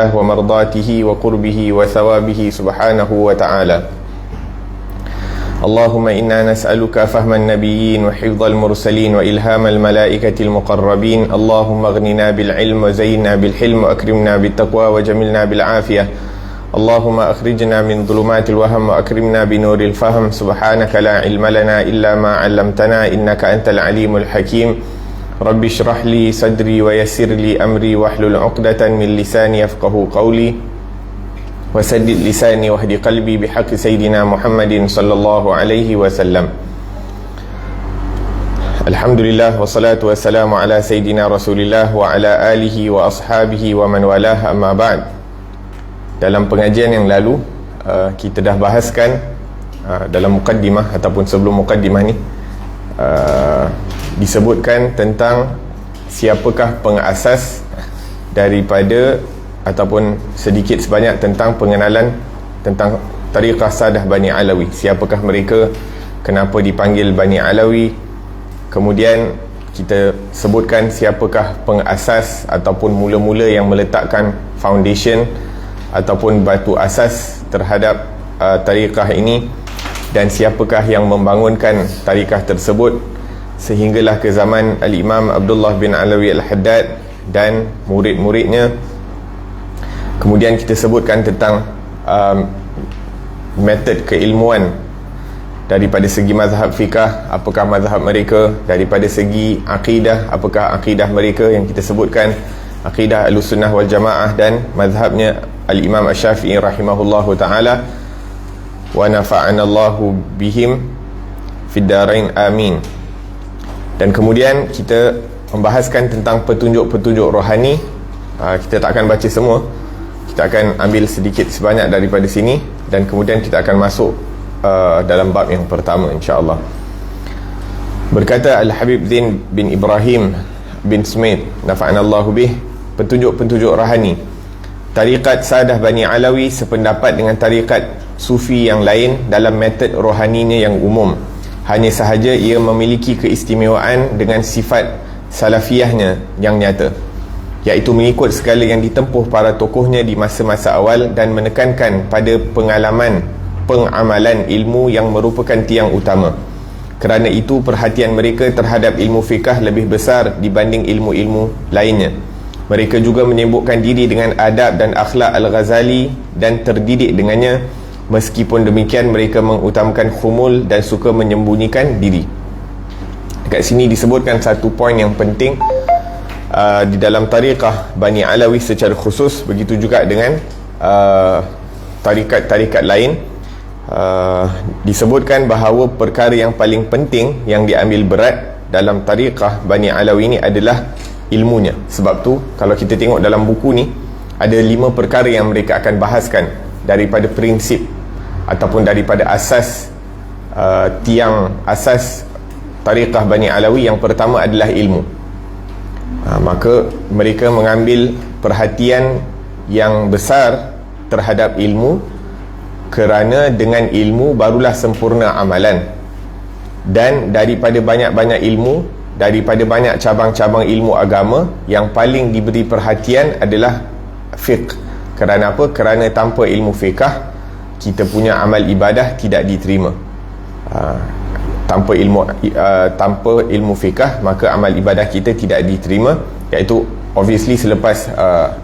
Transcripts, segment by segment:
ومرضاته وقربه وثوابه سبحانه وتعالى. اللهم إنا نسألك فهم النبيين وحفظ المرسلين وإلهام الملائكة المقربين. اللهم اغننا بالعلم وزينا بالحلم وأكرمنا بالتقوى وجملنا بالعافية. اللهم أخرجنا من ظلمات الوهم وأكرمنا بنور الفهم. سبحانك لا علم لنا إلا ما علمتنا إنك أنت العليم الحكيم. رب اشرح لي صدري ويسر لي أمري واحلل عقدة من لساني يفقه قولي وسدد لساني واهد قلبي بحق سيدنا محمد صلى الله عليه وسلم. Alhamdulillah wassalatu wassalamu ala sayyidina Rasulillah wa ala alihi wa ashabihi wa man walah, amma ba'd. Dalam pengajian yang lalu kita dah bahaskan dalam mukaddimah ataupun sebelum mukaddimah ni disebutkan tentang siapakah pengasas daripada ataupun sedikit sebanyak tentang pengenalan tentang tariqah Sadah Bani Alawi. Siapakah mereka, kenapa dipanggil Bani Alawi. Kemudian kita sebutkan siapakah pengasas ataupun mula-mula yang meletakkan foundation ataupun batu asas terhadap tariqah ini, dan siapakah yang membangunkan tariqah tersebut sehinggalah ke zaman Al-Imam Abdullah bin Alawi Al-Haddad dan murid-muridnya. Kemudian kita sebutkan tentang metod keilmuan daripada segi mazhab fiqah, apakah mazhab mereka, daripada segi akidah, apakah akidah mereka yang kita sebutkan akidah Ahlussunnah wal Jamaah, dan mazhabnya Al-Imam Asy-Syafi'i rahimahullahu ta'ala, wa nafa'anallahu bihim fid darain amin. Dan kemudian kita membahaskan tentang petunjuk-petunjuk rohani. Kita tak akan baca semua, kita akan ambil sedikit sebanyak daripada sini, dan kemudian kita akan masuk dalam bab yang pertama insya-Allah. Berkata Al-Habib Zain bin Ibrahim bin Sumaid nafa'anallahu bih, petunjuk-petunjuk rohani. Tariqat Sadah Bani Alawi sependapat dengan tariqat sufi yang lain dalam metod rohaninya yang umum. Hanya sahaja ia memiliki keistimewaan dengan sifat salafiyahnya yang nyata, iaitu mengikut segala yang ditempuh para tokohnya di masa-masa awal dan menekankan pada pengamalan ilmu yang merupakan tiang utama. Kerana itu perhatian mereka terhadap ilmu fiqah lebih besar dibanding ilmu-ilmu lainnya. Mereka juga menyibukkan diri dengan adab dan akhlak Al-Ghazali dan terdidik dengannya. Meskipun demikian mereka mengutamakan khumul dan suka menyembunyikan diri. Dekat sini disebutkan satu poin yang penting di dalam tariqah Bani Alawi secara khusus, begitu juga dengan tarikat-tarikat lain. Disebutkan bahawa perkara yang paling penting yang diambil berat dalam tariqah Bani Alawi ini adalah ilmunya. Sebab tu kalau kita tengok dalam buku ni ada 5 perkara yang mereka akan bahaskan daripada prinsip ataupun daripada asas tiang asas tariqah Bani Alawi. Yang pertama adalah ilmu. Maka mereka mengambil perhatian yang besar terhadap ilmu, kerana dengan ilmu barulah sempurna amalan. Dan daripada banyak-banyak ilmu, daripada banyak cabang-cabang ilmu agama, yang paling diberi perhatian adalah fiqh. Kerana apa? Kerana tanpa ilmu fiqh kita punya amal ibadah tidak diterima. Tanpa ilmu fiqh maka amal ibadah kita tidak diterima, iaitu obviously selepas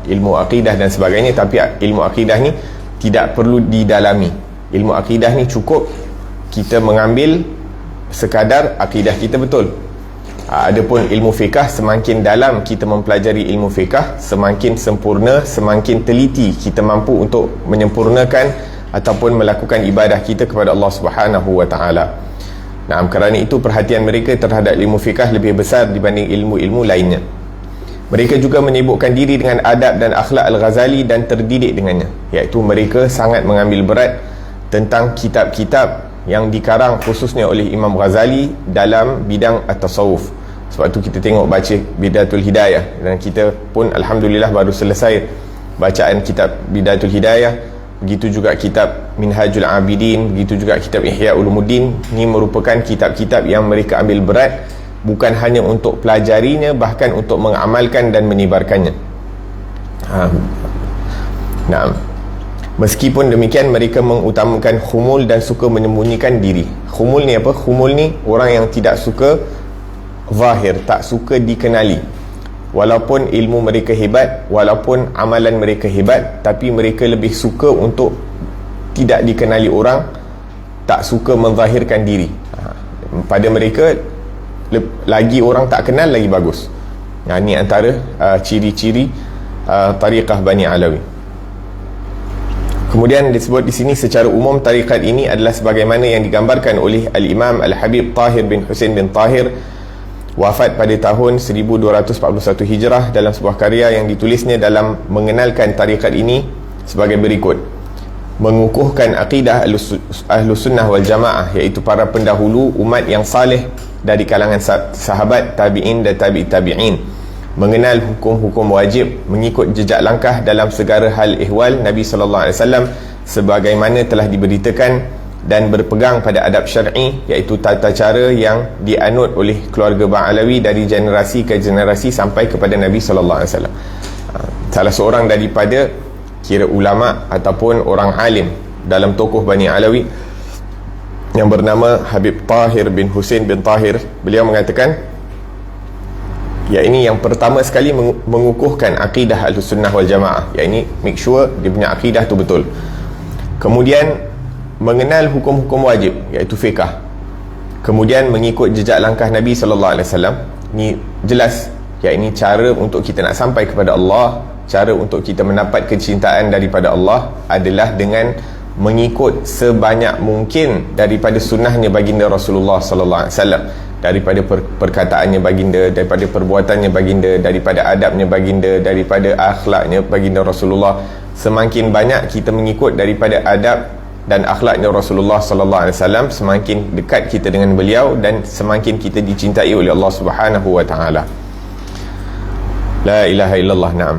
ilmu akidah dan sebagainya. Tapi ilmu akidah ni tidak perlu didalami. Ilmu akidah ni cukup kita mengambil sekadar akidah kita betul. Adapun ilmu fiqh, semakin dalam kita mempelajari ilmu fiqh, semakin sempurna, semakin teliti kita mampu untuk menyempurnakan ataupun melakukan ibadah kita kepada Allah Subhanahu wa ta'ala. Nah, kerana itu perhatian mereka terhadap ilmu fiqh lebih besar dibanding ilmu-ilmu lainnya. Mereka juga menyibukkan diri dengan adab dan akhlak Al-Ghazali dan terdidik dengannya, iaitu mereka sangat mengambil berat tentang kitab-kitab yang dikarang khususnya oleh Imam Ghazali dalam bidang at-tasawuf. Sebab tu kita tengok baca Bidayatul Hidayah, dan kita pun Alhamdulillah baru selesai bacaan kitab Bidayatul Hidayah. Begitu juga kitab Minhajul Abidin, begitu juga kitab Ihya Ulumuddin. Ini merupakan kitab-kitab yang mereka ambil berat, bukan hanya untuk pelajarinya, bahkan untuk mengamalkan dan menyebarkannya. Naam. Meskipun demikian, mereka mengutamakan khumul dan suka menyembunyikan diri. Khumul ni apa? Khumul ni orang yang tidak suka zahir, tak suka dikenali. Walaupun ilmu mereka hebat, walaupun amalan mereka hebat, tapi mereka lebih suka untuk tidak dikenali orang, tak suka menzahirkan diri. Pada mereka, lagi orang tak kenal lagi bagus. Ini antara ciri-ciri tariqah Bani Alawi. Kemudian disebut di sini secara umum tarikat ini adalah sebagaimana yang digambarkan oleh Al-Imam Al-Habib Tahir bin Husain bin Tahir, wafat pada tahun 1241 Hijrah, dalam sebuah karya yang ditulisnya dalam mengenalkan tarikat ini sebagai berikut: mengukuhkan akidah Ahlus Sunnah wal Jamaah, iaitu para pendahulu umat yang saleh dari kalangan sahabat, tabi'in dan tabi'in, mengenal hukum-hukum wajib, mengikut jejak langkah dalam segala hal ihwal Nabi SAW sebagaimana telah diberitakan, dan berpegang pada adab syar'i, iaitu tata cara yang dianut oleh keluarga Ba'alawi dari generasi ke generasi sampai kepada Nabi SAW. Salah seorang daripada kira ulama ataupun orang alim dalam tokoh Bani Alawi yang bernama Habib Tahir bin Husain bin Tahir, beliau mengatakan, ya, ini yang pertama sekali mengukuhkan akidah Ahlus Sunnah wal Jamaah, ya, ini make sure dia punya akidah tu betul. Kemudian mengenal hukum-hukum wajib, iaitu fiqah. Kemudian mengikut jejak langkah Nabi SAW. Ni jelas, ya, ini cara untuk kita nak sampai kepada Allah, cara untuk kita mendapat kecintaan daripada Allah adalah dengan mengikut sebanyak mungkin daripada sunnahnya baginda Rasulullah SAW, daripada perkataannya baginda, daripada perbuatannya baginda, daripada adabnya baginda, daripada akhlaknya baginda Rasulullah. Semakin banyak kita mengikut daripada adab dan akhlaknya Rasulullah SAW, semakin dekat kita dengan beliau dan semakin kita dicintai oleh Allah Subhanahu wa taala. La ilaha illallah. Naam.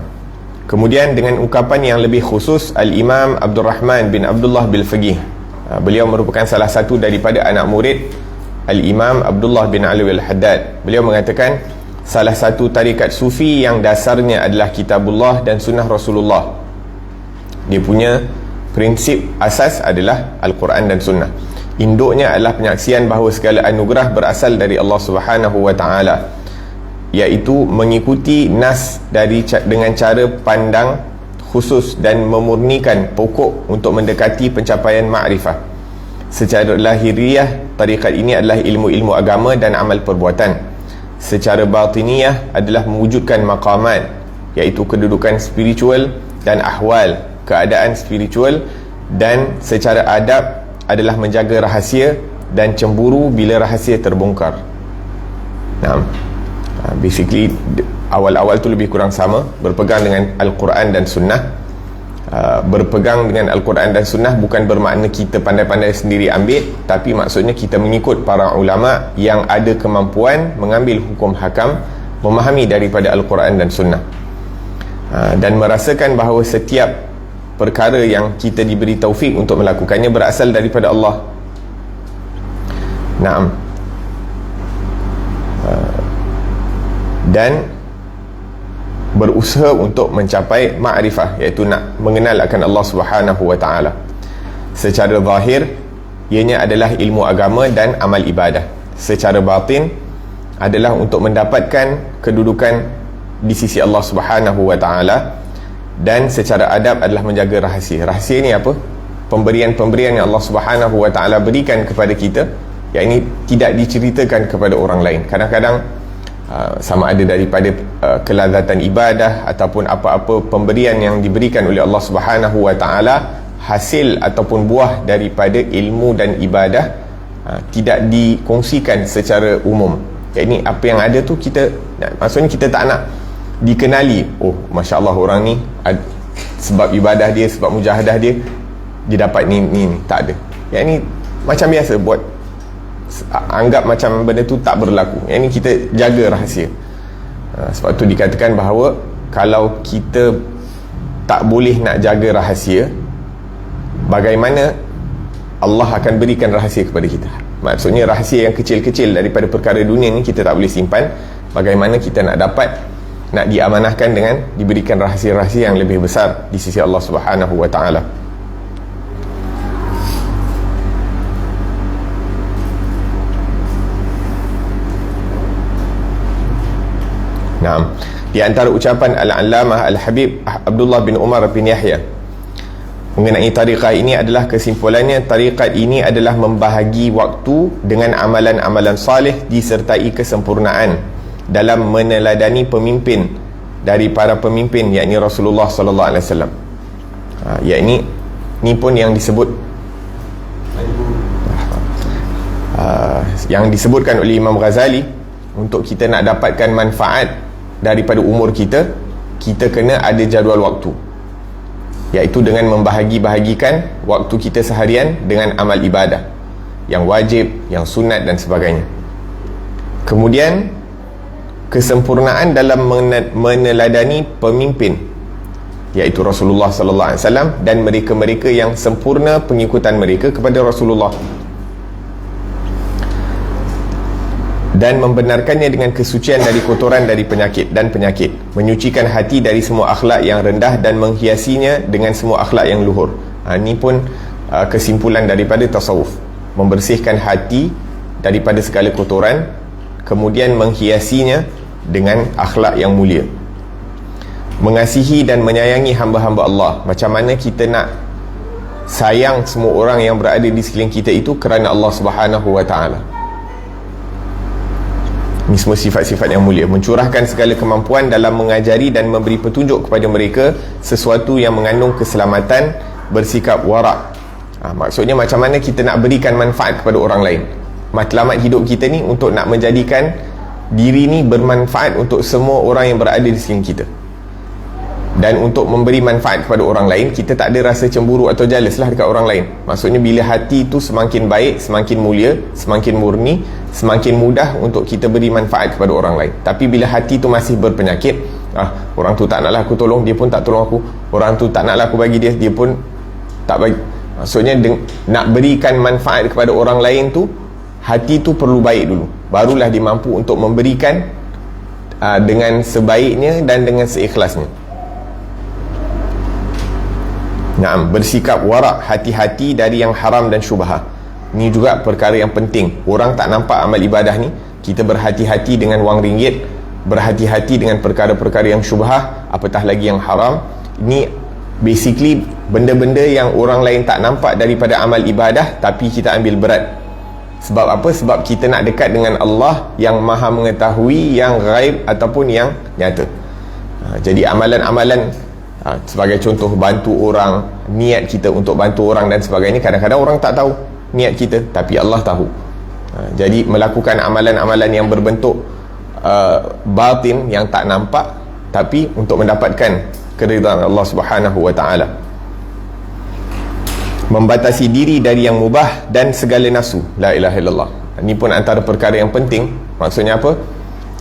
Kemudian dengan ungkapan yang lebih khusus, Al-Imam Abdul Rahman bin Abdullah Bil-Faqih, beliau merupakan salah satu daripada anak murid Al-Imam Abdullah bin Alawi Al-Haddad. Beliau mengatakan, salah satu tarikat sufi yang dasarnya adalah kitabullah dan sunnah Rasulullah. Dia punya prinsip asas adalah Al-Quran dan sunnah. Induknya adalah penyaksian bahawa segala anugerah berasal dari Allah Subhanahu wa taala, iaitu mengikuti nas dengan cara pandang khusus dan memurnikan pokok untuk mendekati pencapaian ma'rifah. Secara lahiriah, tarikat ini adalah ilmu-ilmu agama dan amal perbuatan. Secara batiniyah adalah mewujudkan maqamat, iaitu kedudukan spiritual dan ahwal, keadaan spiritual, dan secara adab adalah menjaga rahasia dan cemburu bila rahasia terbongkar. Nah, basically awal-awal tu lebih kurang sama, berpegang dengan Al-Quran dan Sunnah. Berpegang dengan Al-Quran dan Sunnah bukan bermakna kita pandai-pandai sendiri ambil, tapi maksudnya kita mengikut para ulama yang ada kemampuan mengambil hukum hakam, memahami daripada Al-Quran dan Sunnah, dan merasakan bahawa setiap perkara yang kita diberi taufik untuk melakukannya berasal daripada Allah. Naam. Dan berusaha untuk mencapai ma'rifah, iaitu nak mengenal akan Allah Subhanahu wa taala. Secara zahir, ianya adalah ilmu agama dan amal ibadah. Secara batin adalah untuk mendapatkan kedudukan di sisi Allah Subhanahu wa taala, dan secara adab adalah menjaga rahasia. Rahasia ni apa? Pemberian-pemberian yang Allah Subhanahu wa taala berikan kepada kita, yang ini tidak diceritakan kepada orang lain. Kadang-kadang sama ada daripada kelazatan ibadah ataupun apa-apa pemberian yang diberikan oleh Allah Subhanahu wa taala, hasil ataupun buah daripada ilmu dan ibadah tidak dikongsikan secara umum. Ini apa yang ada tu kita, maksudnya kita tak nak dikenali. Oh, masya-Allah orang ni sebab ibadah dia, sebab mujahadah dia dapat ni. Tak ada. Yang ni macam biasa, buat anggap macam benda tu tak berlaku. Yang ni kita jaga rahasia. Sebab tu dikatakan bahawa kalau kita tak boleh nak jaga rahasia, bagaimana Allah akan berikan rahasia kepada kita? Maksudnya rahasia yang kecil-kecil daripada perkara dunia ni kita tak boleh simpan. Bagaimana kita nak dapat nak diamanahkan dengan diberikan rahsia-rahsia yang lebih besar di sisi Allah Subhanahu wa taala. Naam. Di antara ucapan Al-Allamah Al-Habib Abdullah bin Umar bin Yahya mengenai tariqah ini adalah, kesimpulannya, tariqat ini adalah membahagi waktu dengan amalan-amalan salih disertai kesempurnaan dalam meneladani pemimpin dari para pemimpin, yakni Rasulullah sallallahu alaihi wasallam. Yakni ni pun yang disebut yang disebutkan oleh Imam Ghazali, untuk kita nak dapatkan manfaat daripada umur kita, kita kena ada jadual waktu, iaitu dengan membahagi-bahagikan waktu kita seharian dengan amal ibadah yang wajib, yang sunat dan sebagainya. Kemudian kesempurnaan dalam meneladani pemimpin, iaitu Rasulullah sallallahu alaihi wasallam dan mereka-mereka yang sempurna pengikutan mereka kepada Rasulullah, dan membenarkannya dengan kesucian dari kotoran dari penyakit, menyucikan hati dari semua akhlak yang rendah dan menghiasinya dengan semua akhlak yang luhur. Ini pun kesimpulan daripada tasawuf, membersihkan hati daripada segala kotoran, kemudian menghiasinya dengan akhlak yang mulia, mengasihi dan menyayangi hamba-hamba Allah. Macam mana kita nak sayang semua orang yang berada di sekeliling kita itu kerana Allah Subhanahu wa taala. Ini semua sifat-sifat yang mulia. Mencurahkan segala kemampuan dalam mengajari dan memberi petunjuk kepada mereka sesuatu yang mengandung keselamatan, bersikap warak. Maksudnya macam mana kita nak berikan manfaat kepada orang lain. Matlamat hidup kita ni untuk nak menjadikan diri ni bermanfaat untuk semua orang yang berada di sekeliling kita. Dan untuk memberi manfaat kepada orang lain, kita tak ada rasa cemburu atau jealous lah dekat orang lain. Maksudnya bila hati itu semakin baik, semakin mulia, semakin murni, semakin mudah untuk kita beri manfaat kepada orang lain. Tapi bila hati itu masih berpenyakit, orang tu tak naklah aku tolong, dia pun tak tolong aku. Orang tu tak naklah aku bagi dia, dia pun tak bagi. Maksudnya nak berikan manfaat kepada orang lain tu, hati tu perlu baik dulu, barulah dia mampu untuk memberikan dengan sebaiknya dan dengan seikhlasnya. Bersikap warak, hati-hati dari yang haram dan syubhah. Ini juga perkara yang penting. Orang tak nampak amal ibadah ni, kita berhati-hati dengan wang ringgit, berhati-hati dengan perkara-perkara yang syubhah, apatah lagi yang haram. Ini basically benda-benda yang orang lain tak nampak daripada amal ibadah, tapi kita ambil berat. Sebab apa? Sebab kita nak dekat dengan Allah yang maha mengetahui yang ghaib ataupun yang nyata. Jadi amalan-amalan, sebagai contoh, bantu orang, niat kita untuk bantu orang dan sebagainya, kadang-kadang orang tak tahu niat kita, tapi Allah tahu. Jadi melakukan amalan-amalan yang berbentuk batin, yang tak nampak, tapi untuk mendapatkan keridhaan Allah Subhanahu wa taala. Membatasi diri dari yang mubah dan segala nafsu. La ilaha illallah. Ini pun antara perkara yang penting. Maksudnya apa?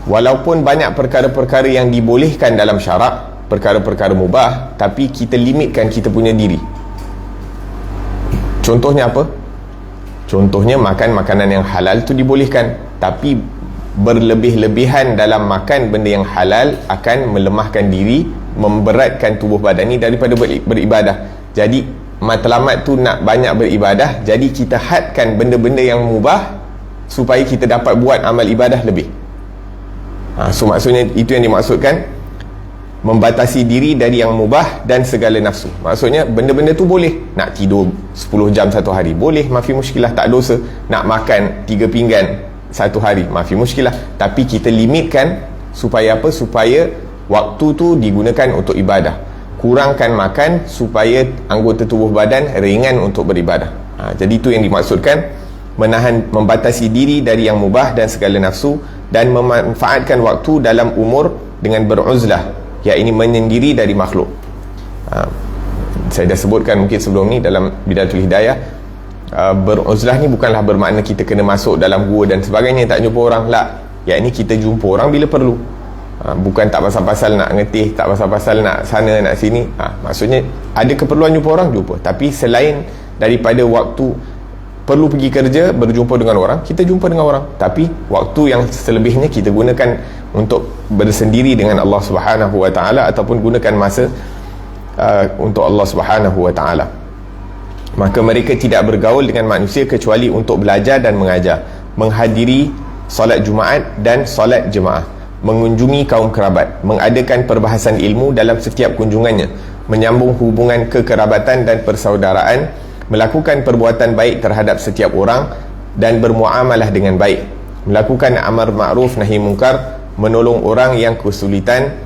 Walaupun banyak perkara-perkara yang dibolehkan dalam syarak, perkara-perkara mubah, tapi kita limitkan kita punya diri. Contohnya apa? Contohnya makan makanan yang halal tu dibolehkan, tapi berlebih-lebihan dalam makan benda yang halal akan melemahkan diri, memberatkan tubuh badan ni daripada beribadah. Jadi matlamat tu nak banyak beribadah, jadi kita hadkan benda-benda yang mubah supaya kita dapat buat amal ibadah lebih. So maksudnya itu yang dimaksudkan membatasi diri dari yang mubah dan segala nafsu. Maksudnya benda-benda tu boleh. Nak tidur 10 jam satu hari, boleh, mafi muskilah, tak dosa. Nak makan 3 pinggan satu hari, mafi muskilah. Tapi kita limitkan supaya apa? Supaya waktu tu digunakan untuk ibadah. Kurangkan makan supaya anggota tubuh badan ringan untuk beribadah. Jadi itu yang dimaksudkan membatasi diri dari yang mubah dan segala nafsu, dan memanfaatkan waktu dalam umur dengan beruzlah, iaitu menyendiri dari makhluk. Saya dah sebutkan mungkin sebelum ni dalam Bidayatul Hidayah, beruzlah ni bukanlah bermakna kita kena masuk dalam gua dan sebagainya, tak jumpa orang lah. Iaitu kita jumpa orang bila perlu. Bukan tak pasal-pasal nak ngetih, tak pasal-pasal nak sana nak sini. Maksudnya ada keperluan jumpa orang, jumpa. Tapi selain daripada waktu perlu pergi kerja, berjumpa dengan orang, kita jumpa dengan orang. Tapi waktu yang selebihnya kita gunakan untuk bersendiri dengan Allah Subhanahu Wa Taala, ataupun gunakan masa untuk Allah Subhanahu Wa Taala. Maka mereka tidak bergaul dengan manusia kecuali untuk belajar dan mengajar, menghadiri solat Jumaat dan solat jemaah, mengunjungi kaum kerabat, mengadakan perbahasan ilmu dalam setiap kunjungannya, menyambung hubungan kekerabatan dan persaudaraan, melakukan perbuatan baik terhadap setiap orang dan bermuamalah dengan baik, melakukan amar ma'ruf nahi mungkar, menolong orang yang kesulitan,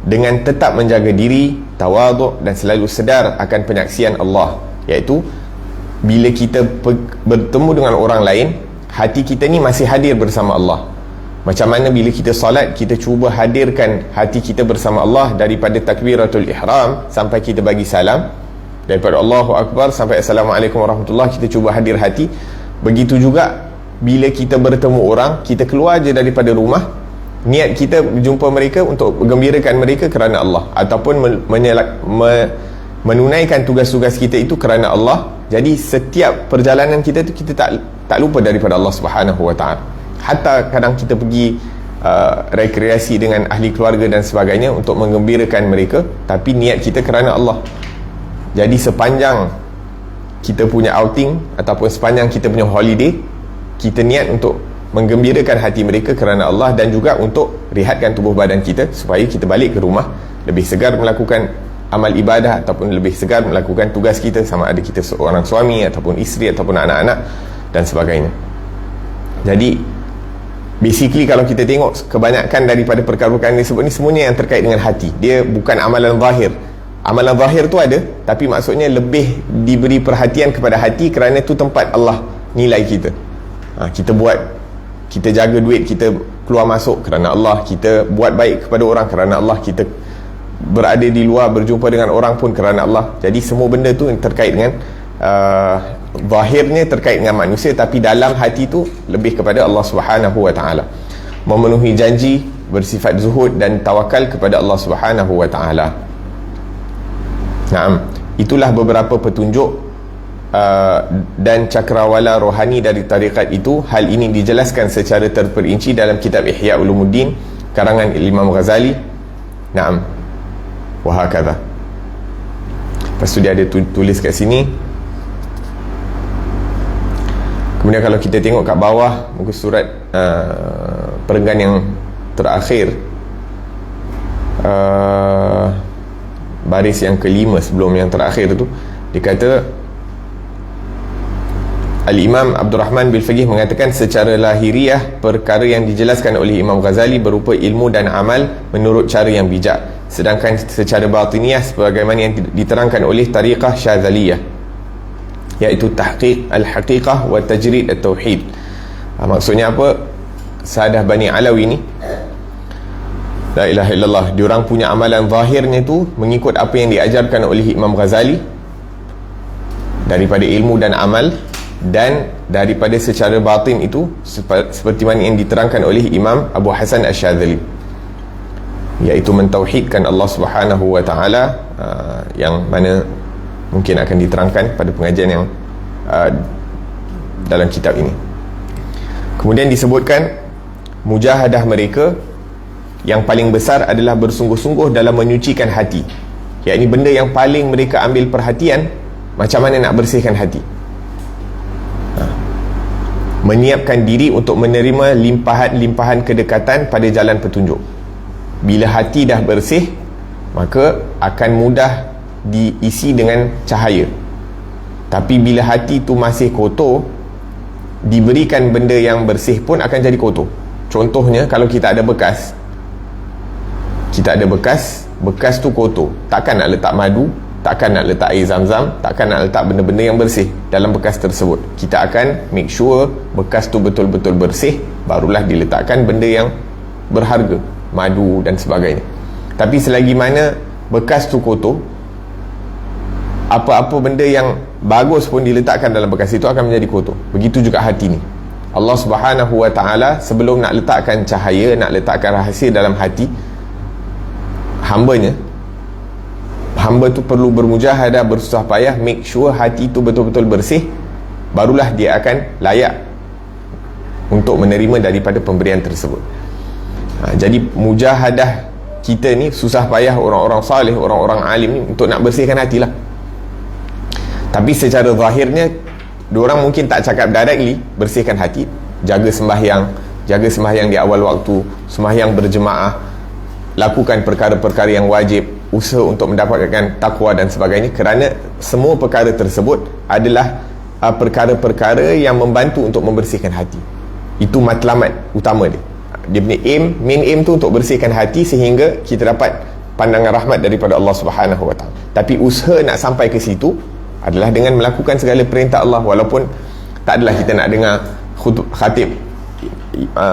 dengan tetap menjaga diri, tawaduk dan selalu sedar akan penyaksian Allah. Iaitu bila kita bertemu dengan orang lain, hati kita ni masih hadir bersama Allah. Macam mana bila kita solat, kita cuba hadirkan hati kita bersama Allah, daripada takbiratul ihram sampai kita bagi salam, daripada Allahu Akbar sampai Assalamualaikum warahmatullahi, kita cuba hadir hati. Begitu juga bila kita bertemu orang, kita keluar je daripada rumah, niat kita berjumpa mereka untuk menggembirakan mereka kerana Allah, ataupun menunaikan tugas-tugas kita itu kerana Allah. Jadi setiap perjalanan kita tu, kita tak lupa daripada Allah Subhanahu Wa Taala. Hatta kadang kita pergi rekreasi dengan ahli keluarga dan sebagainya untuk menggembirakan mereka, tapi niat kita kerana Allah. Jadi sepanjang kita punya outing ataupun sepanjang kita punya holiday, kita niat untuk menggembirakan hati mereka kerana Allah, dan juga untuk rehatkan tubuh badan kita supaya kita balik ke rumah lebih segar melakukan amal ibadah, ataupun lebih segar melakukan tugas kita, sama ada kita seorang suami ataupun isteri ataupun anak-anak dan sebagainya. Jadi basically kalau kita tengok kebanyakan daripada perkara-perkara yang disebut ni, semuanya yang terkait dengan hati. Dia bukan amalan zahir. Amalan zahir tu ada, tapi maksudnya lebih diberi perhatian kepada hati, kerana tu tempat Allah nilai kita. Kita buat, kita jaga duit kita keluar masuk kerana Allah, kita buat baik kepada orang kerana Allah, kita berada di luar berjumpa dengan orang pun kerana Allah. Jadi semua benda tu yang terkait dengan zahirnya terkait dengan manusia, tapi dalam hati tu lebih kepada Allah Subhanahu Wa Taala. Memenuhi janji, bersifat zuhud dan tawakal kepada Allah Subhanahu Wa Taala. Naam, itulah beberapa petunjuk dan cakrawala rohani dari tarikat itu. Hal ini dijelaskan secara terperinci dalam kitab Ihya Ulumuddin karangan Imam Ghazali. Naam, wahakadha. Lepas tu dia ada tulis kat sini. Kemudian kalau kita tengok kat bawah muka surat perenggan yang terakhir, baris yang kelima sebelum yang terakhir tu, dia kata Al-Imam Abdul Rahman bil Faqih mengatakan, secara lahiriah perkara yang dijelaskan oleh Imam Ghazali berupa ilmu dan amal menurut cara yang bijak, sedangkan secara batiniah sebagaimana yang diterangkan oleh tariqah Syazaliyah, iaitu tahqiq al-haqiqah wa tajrid at-tauhid. Maksudnya apa? Sahadah Bani Alawi ni, la ilaha illallah, diorang punya amalan zahirnya tu mengikut apa yang diajarkan oleh Imam Ghazali daripada ilmu dan amal, dan daripada secara batin itu seperti mana yang diterangkan oleh Imam Abu Hasan Asy-Syadzali, iaitu mentauhidkan Allah Subhanahu Wa Taala, yang mana mungkin akan diterangkan pada pengajian yang dalam kitab ini. Kemudian disebutkan mujahadah mereka yang paling besar adalah bersungguh-sungguh dalam menyucikan hati, iaitu benda yang paling mereka ambil perhatian, macam mana nak bersihkan hati, menyiapkan diri untuk menerima limpahan-limpahan kedekatan pada jalan petunjuk. Bila hati dah bersih, maka akan mudah diisi dengan cahaya. Tapi bila hati tu masih kotor, diberikan benda yang bersih pun akan jadi kotor. Contohnya, kalau kita ada bekas, bekas tu kotor, takkan nak letak madu, takkan nak letak air zam-zam, takkan nak letak benda-benda yang bersih dalam bekas tersebut. Kita akan make sure bekas tu betul-betul bersih, barulah diletakkan benda yang berharga, madu dan sebagainya. Tapi selagi mana bekas tu kotor, apa-apa benda yang bagus pun diletakkan dalam bekas itu akan menjadi kotor. Begitu juga hati ni. Allah Subhanahu Wa Taala sebelum nak letakkan cahaya, nak letakkan rahsia dalam hati hamba tu perlu bermujahadah, bersusah payah, make sure hati tu betul-betul bersih, barulah dia akan layak untuk menerima daripada pemberian tersebut. Jadi mujahadah kita ni susah payah orang-orang salih, orang-orang alim ni untuk nak bersihkan hati lah. Tapi secara zahirnya diorang mungkin tak cakap directly bersihkan hati, jaga sembahyang di awal waktu, sembahyang berjemaah, lakukan perkara-perkara yang wajib, usaha untuk mendapatkan takwa dan sebagainya, kerana semua perkara tersebut adalah perkara-perkara yang membantu untuk membersihkan hati. Itu matlamat utama dia. Dia punya main aim tu untuk bersihkan hati sehingga kita dapat pandangan rahmat daripada Allah Subhanahu Wa Taala. Tapi usaha nak sampai ke situ adalah dengan melakukan segala perintah Allah, walaupun tak adalah kita nak dengar khatib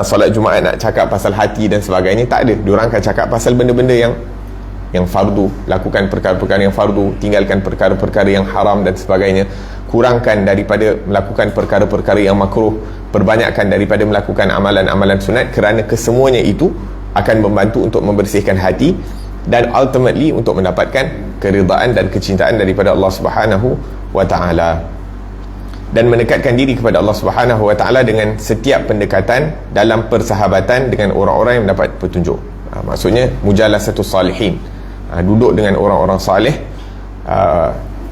solat Jumaat nak cakap pasal hati dan sebagainya, tak ada. Diorang akan cakap pasal benda-benda yang fardu, lakukan perkara-perkara yang fardu, tinggalkan perkara-perkara yang haram dan sebagainya, kurangkan daripada melakukan perkara-perkara yang makruh, perbanyakkan daripada melakukan amalan-amalan sunat, kerana kesemuanya itu akan membantu untuk membersihkan hati dan ultimately untuk mendapatkan keridaan dan kecintaan daripada Allah Subhanahu Wa Taala, dan mendekatkan diri kepada Allah Subhanahu Wa Taala dengan setiap pendekatan dalam persahabatan dengan orang-orang yang mendapat petunjuk. Maksudnya mujalasatus salihin, duduk dengan orang-orang salih,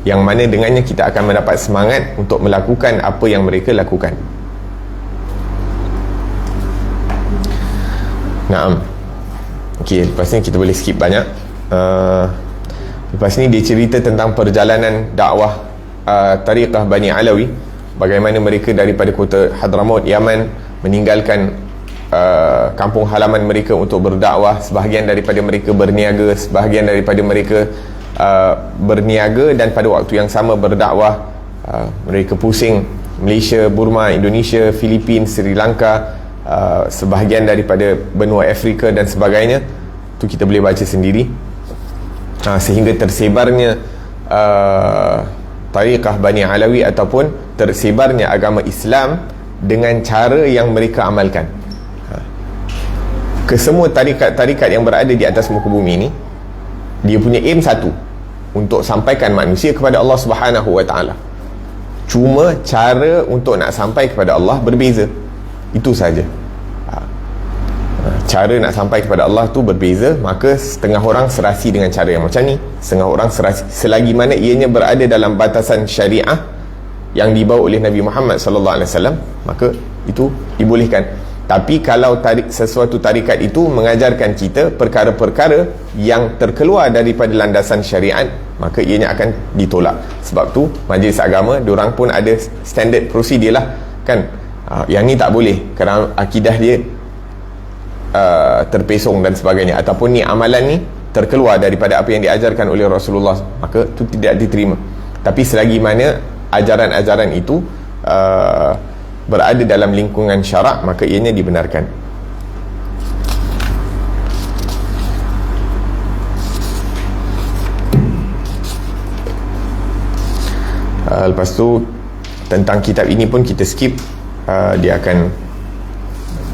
yang mana dengannya kita akan mendapat semangat untuk melakukan apa yang mereka lakukan. Naam. Okey, lepas ni kita boleh skip banyak. Lepas ni dia cerita tentang perjalanan dakwah tariqah Bani Alawi, bagaimana mereka daripada kota Hadramaut, Yaman, meninggalkan kampung halaman mereka untuk berdakwah. Sebahagian daripada mereka berniaga, sebahagian daripada mereka berniaga dan pada waktu yang sama berdakwah. Mereka pusing Malaysia, Burma, Indonesia, Filipina, Sri Lanka, sebahagian daripada benua Afrika dan sebagainya. Tu kita boleh baca sendiri. Sehingga tersebarnya tariqah Bani Alawi ataupun tersebarnya agama Islam dengan cara yang mereka amalkan. Kesemua tarikat-tarikat yang berada di atas muka bumi ni, dia punya aim satu, untuk sampaikan manusia kepada Allah Subhanahu Wa Taala. Cuma cara untuk nak sampai kepada Allah berbeza. Itu saja. Cara nak sampai kepada Allah tu berbeza, maka setengah orang serasi dengan cara yang macam ni, setengah orang serasi, selagi mana ianya berada dalam batasan syariah yang dibawa oleh Nabi Muhammad sallallahu alaihi wasallam, maka itu dibolehkan. Tapi kalau sesuatu tarikat itu mengajarkan kita perkara-perkara yang terkeluar daripada landasan syariat, maka ianya akan ditolak. Sebab tu majlis agama diorang pun ada standard prosedur lah kan. Yang ni tak boleh kerana akidah dia terpesong dan sebagainya, ataupun ni amalan ni terkeluar daripada apa yang diajarkan oleh Rasulullah, maka itu tidak diterima. Tapi selagi mana ajaran-ajaran itu berada dalam lingkungan syarak, maka ianya dibenarkan. Lepas tu tentang kitab ini pun kita skip. Dia akan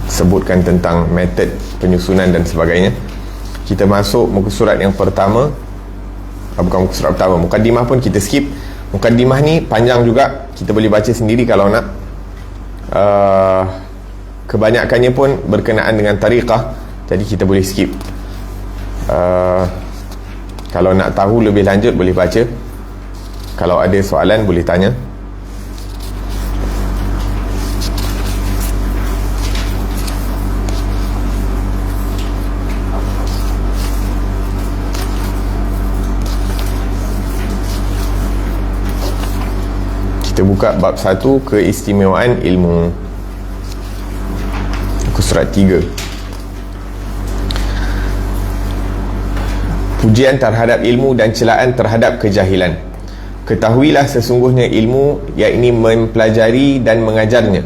sebutkan tentang metod penyusunan dan sebagainya. Kita masuk muka surat yang pertama, bukan muka surat pertama, mukaddimah pun kita skip. Mukaddimah ni panjang juga, kita boleh baca sendiri kalau nak. Kebanyakannya pun berkenaan dengan tariqah, jadi kita boleh skip. Kalau nak tahu lebih lanjut boleh baca. Kalau ada soalan boleh tanya. Kita buka bab 1, keistimewaan ilmu, muka surat 3. Pujian terhadap ilmu dan celaan terhadap kejahilan. Ketahuilah sesungguhnya ilmu, yakni mempelajari dan mengajarnya.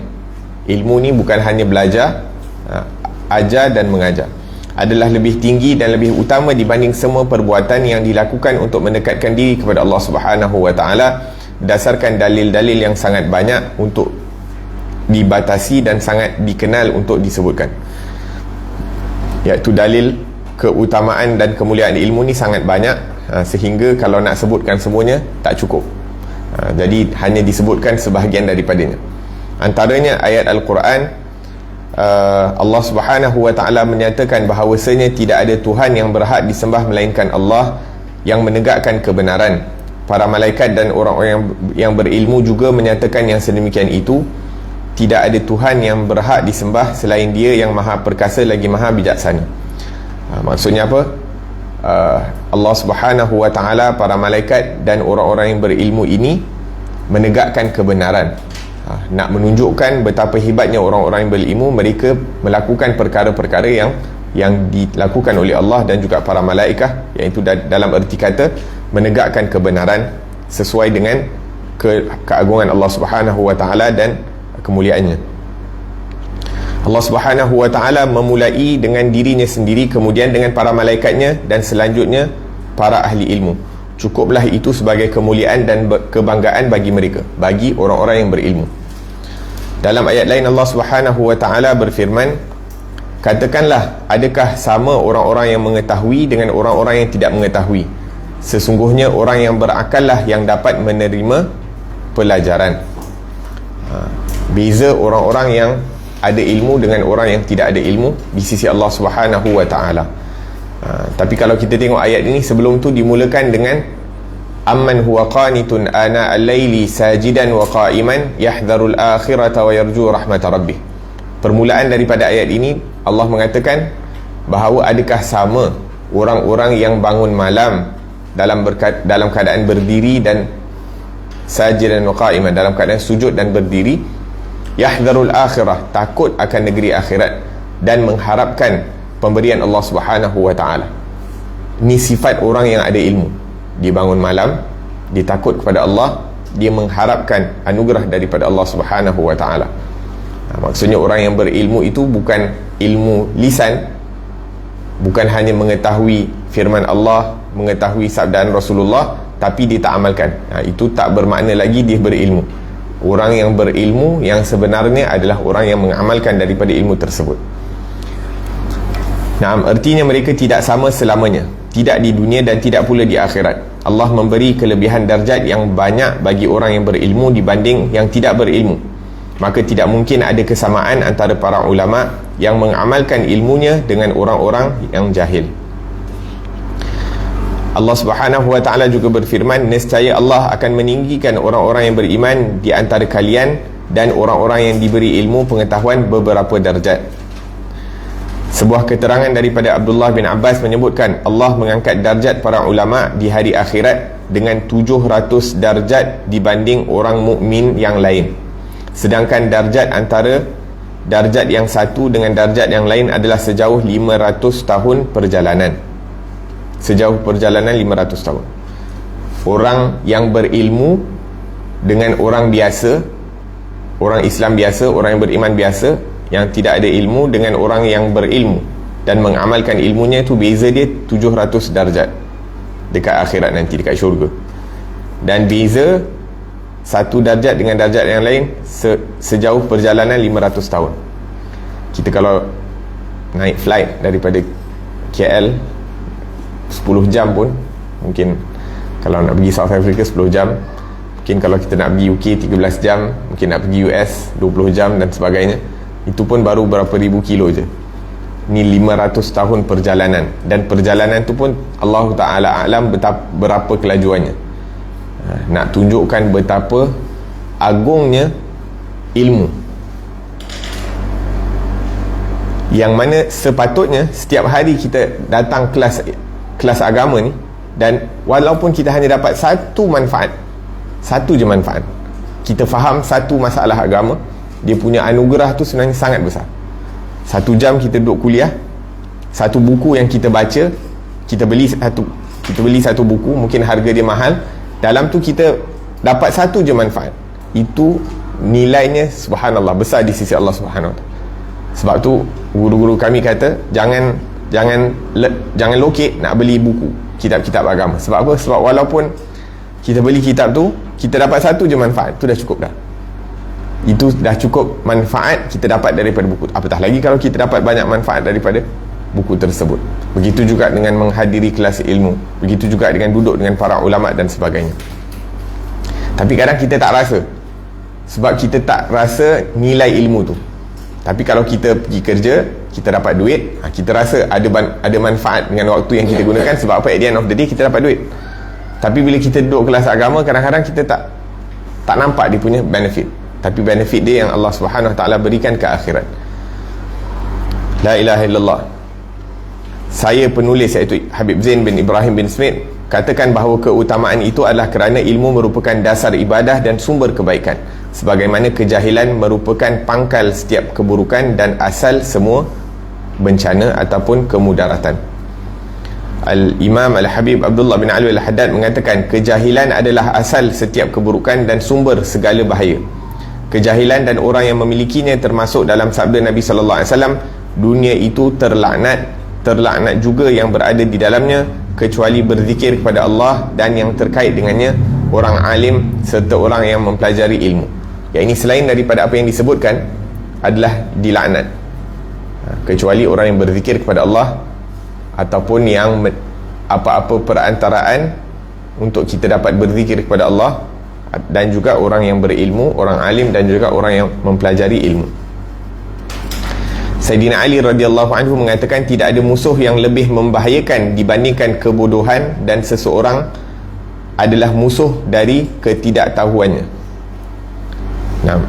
Ilmu ni bukan hanya belajar, ajar dan mengajar, adalah lebih tinggi dan lebih utama dibanding semua perbuatan yang dilakukan untuk mendekatkan diri kepada Allah Subhanahu Wa Taala, berdasarkan dalil-dalil yang sangat banyak untuk dibatasi dan sangat dikenal untuk disebutkan. Iaitu dalil keutamaan dan kemuliaan ilmu ni sangat banyak, sehingga kalau nak sebutkan semuanya tak cukup. Jadi hanya disebutkan sebahagian daripadanya. Antaranya ayat Al-Quran, Allah Subhanahu wa ta'ala menyatakan bahawasanya tidak ada Tuhan yang berhak disembah melainkan Allah yang menegakkan kebenaran. Para malaikat dan orang-orang yang berilmu juga menyatakan yang sedemikian itu. Tidak ada Tuhan yang berhak disembah selain Dia yang maha perkasa lagi maha bijaksana. Maksudnya apa? Allah Subhanahu wa ta'ala, para malaikat dan orang-orang yang berilmu ini menegakkan kebenaran. Nak menunjukkan betapa hebatnya orang-orang yang berilmu. Mereka melakukan perkara-perkara yang dilakukan oleh Allah dan juga para malaikat, iaitu dalam erti kata menegakkan kebenaran sesuai dengan keagungan Allah Subhanahu wa ta'ala dan kemuliaannya. Allah Subhanahu wa ta'ala memulai dengan dirinya sendiri, kemudian dengan para malaikatnya, dan selanjutnya para ahli ilmu. Cukuplah itu sebagai kemuliaan dan kebanggaan bagi mereka, bagi orang-orang yang berilmu. Dalam ayat lain Allah Subhanahu wa ta'ala berfirman, katakanlah, adakah sama orang-orang yang mengetahui dengan orang-orang yang tidak mengetahui? Sesungguhnya orang yang berakallah yang dapat menerima pelajaran. Beza orang-orang yang ada ilmu dengan orang yang tidak ada ilmu di sisi Allah Subhanahu wa ta'ala. Tapi kalau kita tengok ayat ini, sebelum tu dimulakan dengan amman huwa qanitun ana al-laili sajidan wa qa'iman yahdharul akhirata wa yarju rahmata rabbih. Permulaan daripada ayat ini Allah mengatakan bahawa adakah sama orang-orang yang bangun malam dalam keadaan berdiri dan sajidan wa qa'iman, dalam keadaan sujud dan berdiri, yahdharul akhirah, takut akan negeri akhirat dan mengharapkan pemberian Allah Subhanahu wa ta'ala. Ini sifat orang yang ada ilmu. Dia bangun malam, dia takut kepada Allah, dia mengharapkan anugerah daripada Allah Subhanahu wa ta'ala. Maksudnya orang yang berilmu itu bukan ilmu lisan, bukan hanya mengetahui firman Allah, mengetahui sabdaan Rasulullah, tapi dia tak amalkan. Itu tak bermakna lagi dia berilmu. Orang yang berilmu yang sebenarnya adalah orang yang mengamalkan daripada ilmu tersebut. Artinya mereka tidak sama selamanya, tidak di dunia dan tidak pula di akhirat. Allah memberi kelebihan darjat yang banyak bagi orang yang berilmu dibanding yang tidak berilmu. Maka tidak mungkin ada kesamaan antara para ulama yang mengamalkan ilmunya dengan orang-orang yang jahil. Allah Subhanahu wa ta'ala juga berfirman, nescaya Allah akan meninggikan orang-orang yang beriman di antara kalian dan orang-orang yang diberi ilmu pengetahuan beberapa darjat. Sebuah keterangan daripada Abdullah bin Abbas menyebutkan Allah mengangkat darjat para ulama di hari akhirat dengan 700 darjat dibanding orang mukmin yang lain. Sedangkan darjat antara darjat yang satu dengan darjat yang lain adalah sejauh 500 tahun perjalanan. Sejauh perjalanan 500 tahun. Orang yang berilmu dengan orang biasa, orang Islam biasa, orang yang beriman biasa, yang tidak ada ilmu dengan orang yang berilmu dan mengamalkan ilmunya, itu beza dia 700 darjat dekat akhirat nanti, dekat syurga. Dan beza satu darjat dengan darjat yang lain sejauh perjalanan 500 tahun. Kita kalau naik flight daripada KL 10 jam pun, mungkin kalau nak pergi South Africa 10 jam, mungkin kalau kita nak pergi UK 13 jam, mungkin nak pergi US 20 jam dan sebagainya. Itu pun baru berapa ribu kilo je. Ni 500 tahun perjalanan, dan perjalanan tu pun Allah Ta'ala alam berapa kelajuannya. Nak tunjukkan betapa agungnya ilmu, yang mana sepatutnya setiap hari kita datang kelas agama ni, dan walaupun kita hanya dapat satu manfaat, satu je manfaat, kita faham satu masalah agama, dia punya anugerah tu sebenarnya sangat besar. 1 jam kita duduk kuliah, satu buku yang kita baca, kita beli satu buku, mungkin harga dia mahal, dalam tu kita dapat satu je manfaat. Itu nilainya subhanallah besar di sisi Allah Subhanahu Wa Taala. Sebab tu guru-guru kami kata jangan lokek nak beli buku kitab-kitab agama. Sebab apa? Sebab walaupun kita beli kitab tu, kita dapat satu je manfaat, tu dah cukup dah. Itu dah cukup manfaat kita dapat daripada buku. Apatah lagi kalau kita dapat banyak manfaat daripada buku tersebut. Begitu juga dengan menghadiri kelas ilmu, begitu juga dengan duduk dengan para ulama dan sebagainya. Tapi kadang kita tak rasa, sebab kita tak rasa nilai ilmu tu. Tapi kalau kita pergi kerja, kita dapat duit, kita rasa ada manfaat dengan waktu yang kita gunakan. Sebab apa? At the end of the day kita dapat duit. Tapi bila kita duduk kelas agama, kadang-kadang kita tak nampak dia punya benefit. Tapi benefit dia yang Allah Subhanahu Wa Taala berikan ke akhirat. La ilaha illallah. Saya penulis iaitu Habib Zain bin Ibrahim bin Smith katakan bahawa keutamaan itu adalah kerana ilmu merupakan dasar ibadah dan sumber kebaikan, sebagaimana kejahilan merupakan pangkal setiap keburukan dan asal semua bencana ataupun kemudaratan. Al-Imam Al-Habib Abdullah bin Alwi Al-Haddad mengatakan kejahilan adalah asal setiap keburukan dan sumber segala bahaya. Kejahilan dan orang yang memilikinya termasuk dalam sabda Nabi sallallahu alaihi wasallam, dunia itu terlaknat juga yang berada di dalamnya, kecuali berzikir kepada Allah dan yang terkait dengannya, orang alim serta orang yang mempelajari ilmu. Yang ini selain daripada apa yang disebutkan adalah dilaknat, kecuali orang yang berzikir kepada Allah ataupun yang apa-apa perantaraan untuk kita dapat berzikir kepada Allah, dan juga orang yang berilmu, orang alim dan juga orang yang mempelajari ilmu. Sayyidina Ali radhiyallahu anhu mengatakan tidak ada musuh yang lebih membahayakan dibandingkan kebodohan, dan seseorang adalah musuh dari ketidaktahuannya.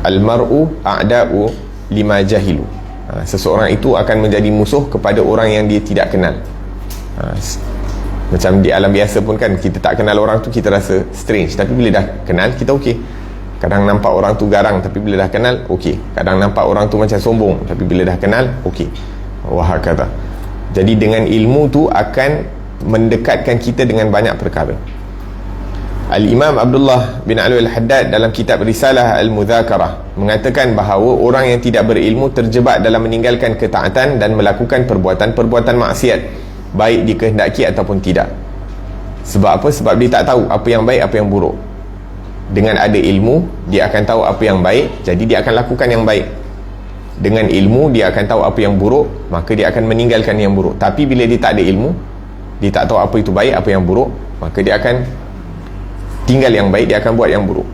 Al-mar'u a'da'u lima jahilu. Seseorang itu akan menjadi musuh kepada orang yang dia tidak kenal. Macam di alam biasa pun kan, kita tak kenal orang tu kita rasa strange, tapi bila dah kenal kita okey. Kadang nampak orang tu garang, tapi bila dah kenal okey. Kadang nampak orang tu macam sombong, tapi bila dah kenal okey. Wah kata. Jadi dengan ilmu tu akan mendekatkan kita dengan banyak perkara. Al-Imam Abdullah bin Alwi Al-Haddad dalam kitab Risalah Al-Mudzakarah mengatakan bahawa orang yang tidak berilmu terjebak dalam meninggalkan ketaatan dan melakukan perbuatan-perbuatan maksiat, baik dikehendaki ataupun tidak. Sebab apa? Sebab dia tak tahu apa yang baik, apa yang buruk. Dengan ada ilmu, dia akan tahu apa yang baik, jadi dia akan lakukan yang baik. Dengan ilmu, dia akan tahu apa yang buruk, maka dia akan meninggalkan yang buruk. Tapi bila dia tak ada ilmu, dia tak tahu apa itu baik, apa yang buruk, maka dia akan tinggal yang baik, dia akan buat yang buruk.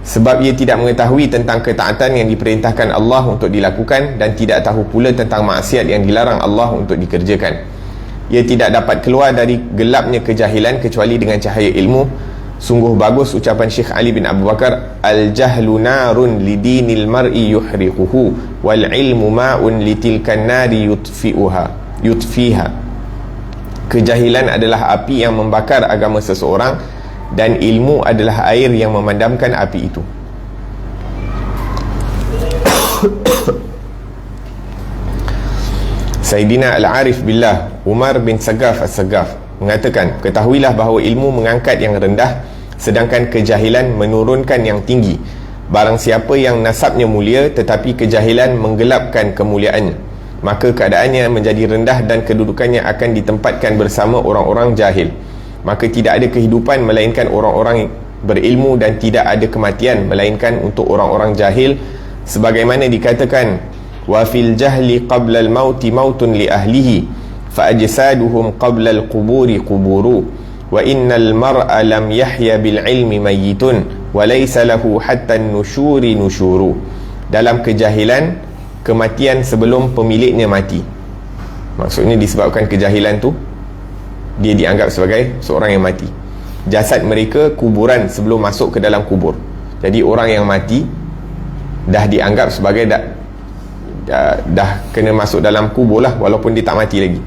Sebab ia tidak mengetahui tentang ketaatan yang diperintahkan Allah untuk dilakukan, dan tidak tahu pula tentang maksiat yang dilarang Allah untuk dikerjakan. Ia tidak dapat keluar dari gelapnya kejahilan kecuali dengan cahaya ilmu. Sungguh bagus ucapan Syekh Ali bin Abu Bakar, al-jahlu narun lidinil mar'i yuhriquhu wal ilmu ma'un litilkan nari yutfiha. Kejahilan adalah api yang membakar agama seseorang, dan ilmu adalah air yang memadamkan api itu. Sayyidina Al-Arif Billah Umar bin Sagaf As-Sagaf mengatakan, ketahuilah bahawa ilmu mengangkat yang rendah, sedangkan kejahilan menurunkan yang tinggi. Barang siapa yang nasabnya mulia tetapi kejahilan menggelapkan kemuliaannya, maka keadaannya menjadi rendah dan kedudukannya akan ditempatkan bersama orang-orang jahil. Maka tidak ada kehidupan melainkan orang-orang berilmu, dan tidak ada kematian melainkan untuk orang-orang jahil. Sebagaimana dikatakan, wa fil jahli qabla al-mauti mautun li ahlihi fa ajsaduhum qabla al-quburi quburu wa innal mar'a lam yahya bil ilmi mayyitun wa laysa lahu hatta an-nushuri nushuru. Dalam kejahilan, kematian sebelum pemiliknya mati. Maksudnya disebabkan kejahilan tu, dia dianggap sebagai seorang yang mati. Jasad mereka kuburan sebelum masuk ke dalam kubur. Jadi orang yang mati dah dianggap sebagai dah kena masuk dalam kubur lah, walaupun dia tak mati lagi.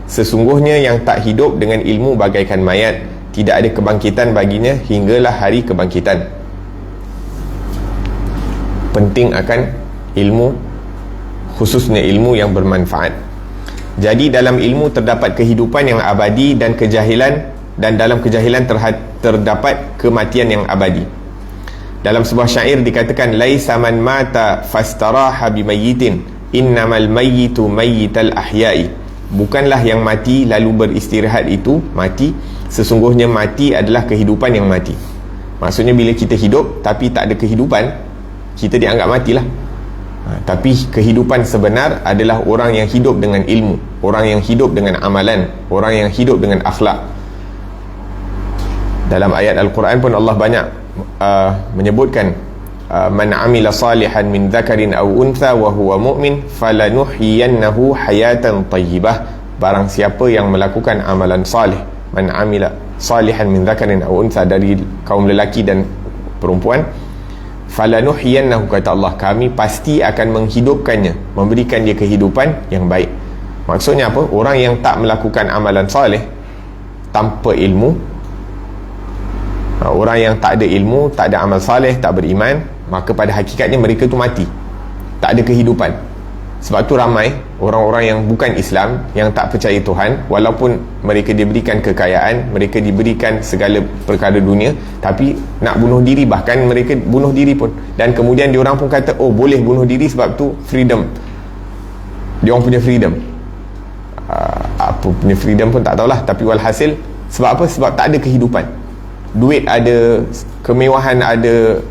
Sesungguhnya yang tak hidup dengan ilmu bagaikan mayat, tidak ada kebangkitan baginya hinggalah hari kebangkitan. Penting akan ilmu, khususnya ilmu yang bermanfaat. Jadi dalam ilmu terdapat kehidupan yang abadi, dan kejahilan, dan dalam kejahilan terdapat kematian yang abadi. Dalam sebuah syair dikatakan, laisa man mata fastaraha bimayyitin innamal mayyitu mayyital ahya'i. Bukanlah yang mati lalu beristirahat itu mati, sesungguhnya mati adalah kehidupan yang mati. Maksudnya bila kita hidup tapi tak ada kehidupan, kita dianggap matilah. Tapi kehidupan sebenar adalah orang yang hidup dengan ilmu, orang yang hidup dengan amalan, orang yang hidup dengan akhlak. Dalam ayat Al-Quran pun Allah banyak menyebutkan man amila salihan min dzakarin aw untha wa huwa mu'min falanuhyiyannahu hayatan thayyibah. Barang siapa yang melakukan amalan salih, man amila salihan min dzakarin aw untha, dari kaum lelaki dan perempuan, falanuhyiyannahu, kata Allah, kami pasti akan menghidupkannya, memberikan dia kehidupan yang baik. Maksudnya apa? Orang yang tak melakukan amalan salih tanpa ilmu, orang yang tak ada ilmu, tak ada amal salih, tak beriman, maka pada hakikatnya mereka tu mati, tak ada kehidupan. Sebab tu ramai orang-orang yang bukan Islam, yang tak percaya Tuhan, walaupun mereka diberikan kekayaan, mereka diberikan segala perkara dunia, tapi nak bunuh diri, bahkan mereka bunuh diri pun. Dan kemudian diorang pun kata, oh boleh bunuh diri sebab tu freedom, diorang punya freedom. Apa punya freedom pun tak tahulah, tapi walhasil sebab apa? Sebab tak ada kehidupan. Duit ada, kemewahan ada,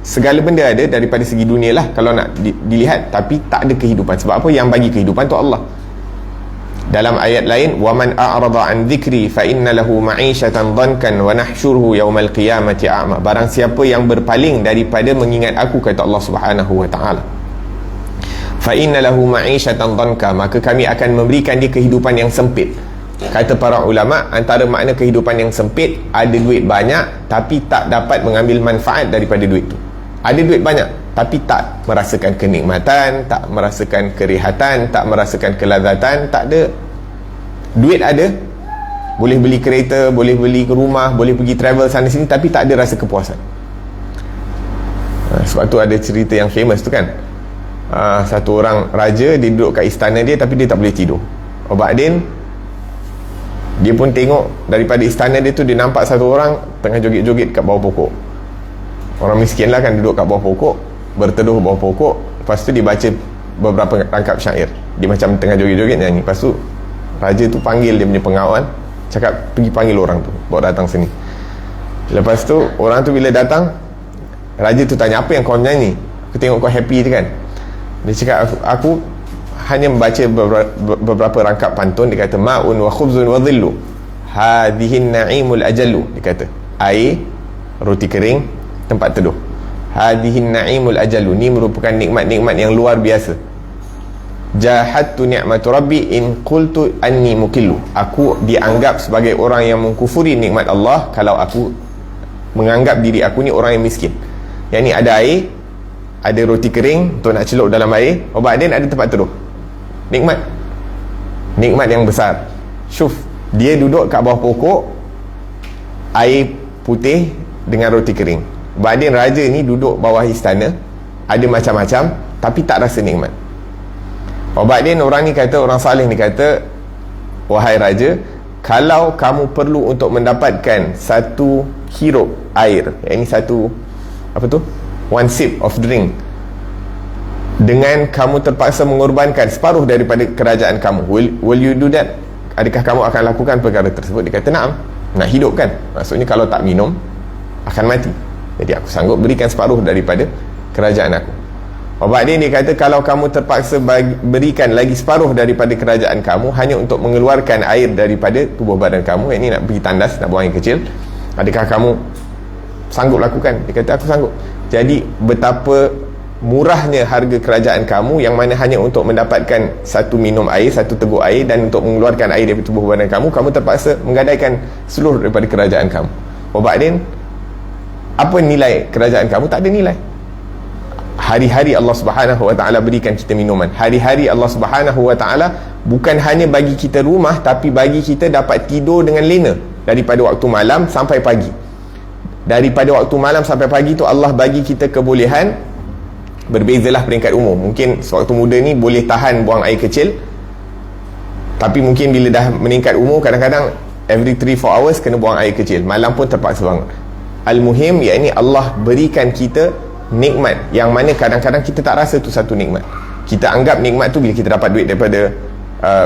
segala benda ada daripada segi dunia lah kalau nak dilihat, tapi tak ada kehidupan. Sebab apa? Yang bagi kehidupan tu Allah. Dalam ayat lain, waman a'rada an dzikri fa inna lahu ma'isyatan dhankan wa nahsyuruhu yaumal qiyamati a'ma. Barang siapa yang berpaling daripada mengingat aku, kata Allah Subhanahu wa taala, fa inna lahu ma'isyatan dhanka, maka kami akan memberikan dia kehidupan yang sempit. Kata para ulama, antara makna kehidupan yang sempit, ada duit banyak tapi tak dapat mengambil manfaat daripada duit tu. Ada duit banyak tapi tak merasakan kenikmatan, tak merasakan kerehatan, tak merasakan kelazatan. Tak ada. Duit ada, boleh beli kereta, boleh beli rumah, boleh pergi travel sana sini, tapi tak ada rasa kepuasan. Sebab tu ada cerita yang famous tu kan, satu orang raja, dia duduk kat istana dia tapi dia tak boleh tidur. Obadin dia pun tengok daripada istana dia tu, dia nampak satu orang tengah joget-joget kat bawah pokok. Orang miskin lah kan, duduk kat bawah pokok, berteduh bawah pokok. Lepas tu dia baca beberapa rangkap syair, dia macam tengah joget-joget nyanyi. Lepas tu raja tu panggil dia punya pengawal, cakap pergi panggil orang tu, bawa datang sini. Lepas tu orang tu bila datang, raja tu tanya, apa yang kau nyanyi? Aku tengok kau happy je kan. Dia cakap, aku hanya membaca beberapa rangkap pantun. Dia kata, ma'un wa khubzun wa dhillu hadhihin na'imul ajallu. Dia kata, air, roti kering, tempat teduh. Hadhihin na'imul ajallu, ni merupakan nikmat-nikmat yang luar biasa. Jahattu ni'matu rabbi in qultu anni mukillu, aku dianggap sebagai orang yang mengkufuri nikmat Allah kalau aku menganggap diri aku ni orang yang miskin. Yang ni ada air, ada roti kering untuk nak celup dalam air, obat dia ada tempat teduh. Nikmat, nikmat yang besar. Syuf, dia duduk kat bawah pokok, air putih dengan roti kering. Badin raja ni duduk bawah istana, ada macam-macam, tapi tak rasa nikmat. Badin orang ni kata, orang salih ni kata, wahai raja, kalau kamu perlu untuk mendapatkan satu hirup air, ini satu, apa tu, one sip of drink, dengan kamu terpaksa mengorbankan separuh daripada kerajaan kamu, will you do that? Adakah kamu akan lakukan perkara tersebut? Dia kata, naam, nak hidup kan, maksudnya kalau tak minum akan mati, jadi aku sanggup berikan separuh daripada kerajaan aku. Obat dia kata, kalau kamu terpaksa berikan lagi separuh daripada kerajaan kamu hanya untuk mengeluarkan air daripada tubuh badan kamu, yang ini nak pergi tandas, nak buang air kecil, adakah kamu sanggup lakukan? Dia kata, aku sanggup. Jadi betapa murahnya harga kerajaan kamu, yang mana hanya untuk mendapatkan satu minum air, satu teguk air, dan untuk mengeluarkan air dari tubuh badan kamu, kamu terpaksa menggadaikan seluruh daripada kerajaan kamu. Obat dia, apa nilai kerajaan kamu? Tak ada nilai. Hari-hari Allah Subhanahu wa ta'ala berikan kita minuman. Hari-hari Allah Subhanahu wa ta'ala bukan hanya bagi kita rumah, tapi bagi kita dapat tidur dengan lena daripada waktu malam sampai pagi. Daripada waktu malam sampai pagi tu Allah bagi kita kebolehan. Berbezalah peringkat umur. Mungkin sewaktu muda ni boleh tahan buang air kecil, tapi mungkin bila dah meningkat umur, kadang-kadang every 3-4 hours kena buang air kecil, malam pun terpaksa bangun. Al-muhim, iaitu Allah berikan kita nikmat yang mana kadang-kadang kita tak rasa tu satu nikmat. Kita anggap nikmat tu bila kita dapat duit daripada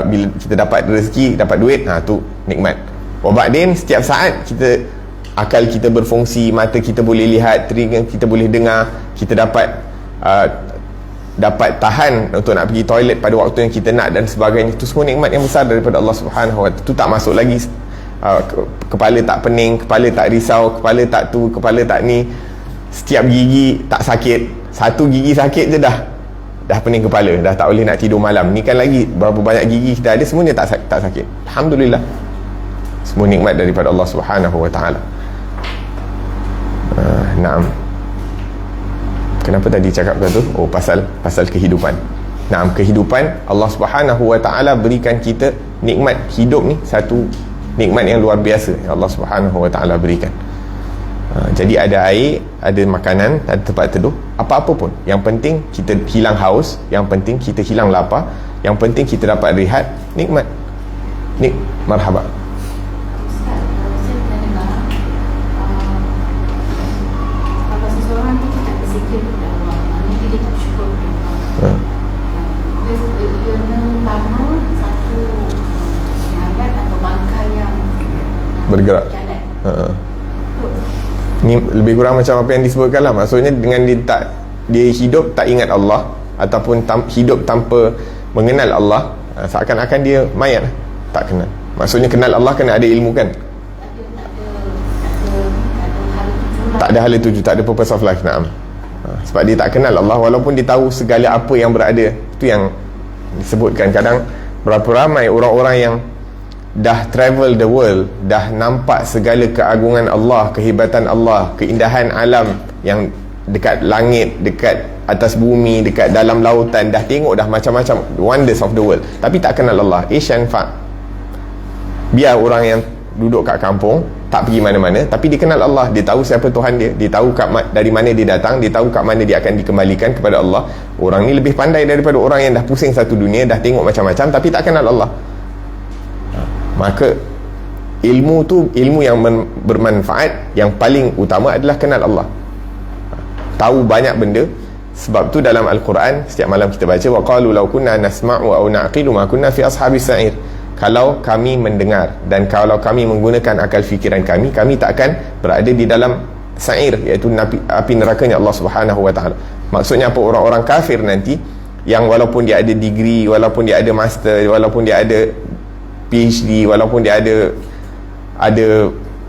bila kita dapat rezeki, dapat duit, tu nikmat. Obat din, setiap saat kita, akal kita berfungsi, mata kita boleh lihat, telinga kita boleh dengar, kita dapat dapat tahan untuk nak pergi toilet pada waktu yang kita nak dan sebagainya. Itu semua nikmat yang besar daripada Allah Subhanahu wa ta'ala. Itu tak masuk lagi kepala tak pening, kepala tak risau, kepala tak tu, kepala tak ni, setiap gigi tak sakit, satu gigi sakit je dah pening kepala, dah tak boleh nak tidur malam. Ni kan lagi berapa banyak gigi kita ada, semuanya tak sakit. Alhamdulillah, semua nikmat daripada Allah Subhanahu wa ta'ala. Naam. Kenapa tadi cakap tu? Oh, pasal kehidupan. Naam, kehidupan Allah Subhanahu wa ta'ala berikan kita nikmat hidup ni, satu nikmat yang luar biasa yang Allah Subhanahu wa ta'ala berikan. Jadi ada air, ada makanan, ada tempat teduh, apa-apa pun, yang penting kita hilang haus, yang penting kita hilang lapar, yang penting kita dapat rehat, nikmat. Marhaba. Bergerak. Ni lebih kurang macam apa yang disebutkan lah. Maksudnya dengan dia hidup tak ingat Allah, ataupun hidup tanpa mengenal Allah, seakan-akan dia mayat, tak kenal. Maksudnya kenal Allah kena ada ilmu kan. Tak ada hala tuju, tak ada purpose of life. Naam. Sebab dia tak kenal Allah, walaupun dia tahu segala apa yang berada. Itu yang disebutkan. Kadang berapa ramai orang-orang yang dah travel the world, dah nampak segala keagungan Allah, kehebatan Allah, keindahan alam yang dekat langit, dekat atas bumi, dekat dalam lautan, dah tengok dah macam-macam wonders of the world, tapi tak kenal Allah. Asian fact. Biar orang yang duduk kat kampung tak pergi mana-mana, tapi dia kenal Allah, dia tahu siapa Tuhan dia tahu dari mana dia datang, dia tahu kat mana dia akan dikembalikan kepada Allah. Orang ni lebih pandai daripada orang yang dah pusing satu dunia, dah tengok macam-macam tapi tak kenal Allah. Maka ilmu tu, ilmu yang bermanfaat, yang paling utama adalah kenal Allah, tahu banyak benda. Sebab tu dalam Al-Quran setiap malam kita baca, wa qalu law kunna nasma'u aw na'qilu ma kunna fi ashabis sa'ir. Kalau kami mendengar dan kalau kami menggunakan akal fikiran kami tak akan berada di dalam sa'ir, iaitu api nerakanya Allah Subhanahu wa ta'ala. Maksudnya apa? Orang-orang kafir nanti yang walaupun dia ada degree, walaupun dia ada master, walaupun dia ada PhD, walaupun dia ada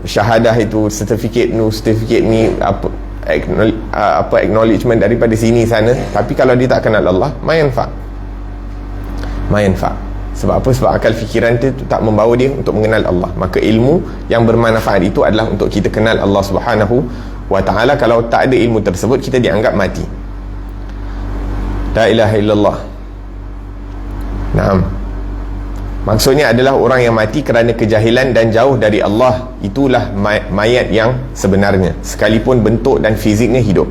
syahadah itu, sertifikat ni, apa acknowledgement daripada sini sana, tapi kalau dia tak kenal Allah, mayanfa. Sebab apa? Sebab akal fikiran itu tak membawa dia untuk mengenal Allah. Maka ilmu yang bermanfaat itu adalah untuk kita kenal Allah Subhanahu wa ta'ala. Kalau tak ada ilmu tersebut, kita dianggap mati. La ilaha illallah. Naam. Maksudnya adalah orang yang mati kerana kejahilan dan jauh dari Allah. Itulah mayat yang sebenarnya, sekalipun bentuk dan fiziknya hidup.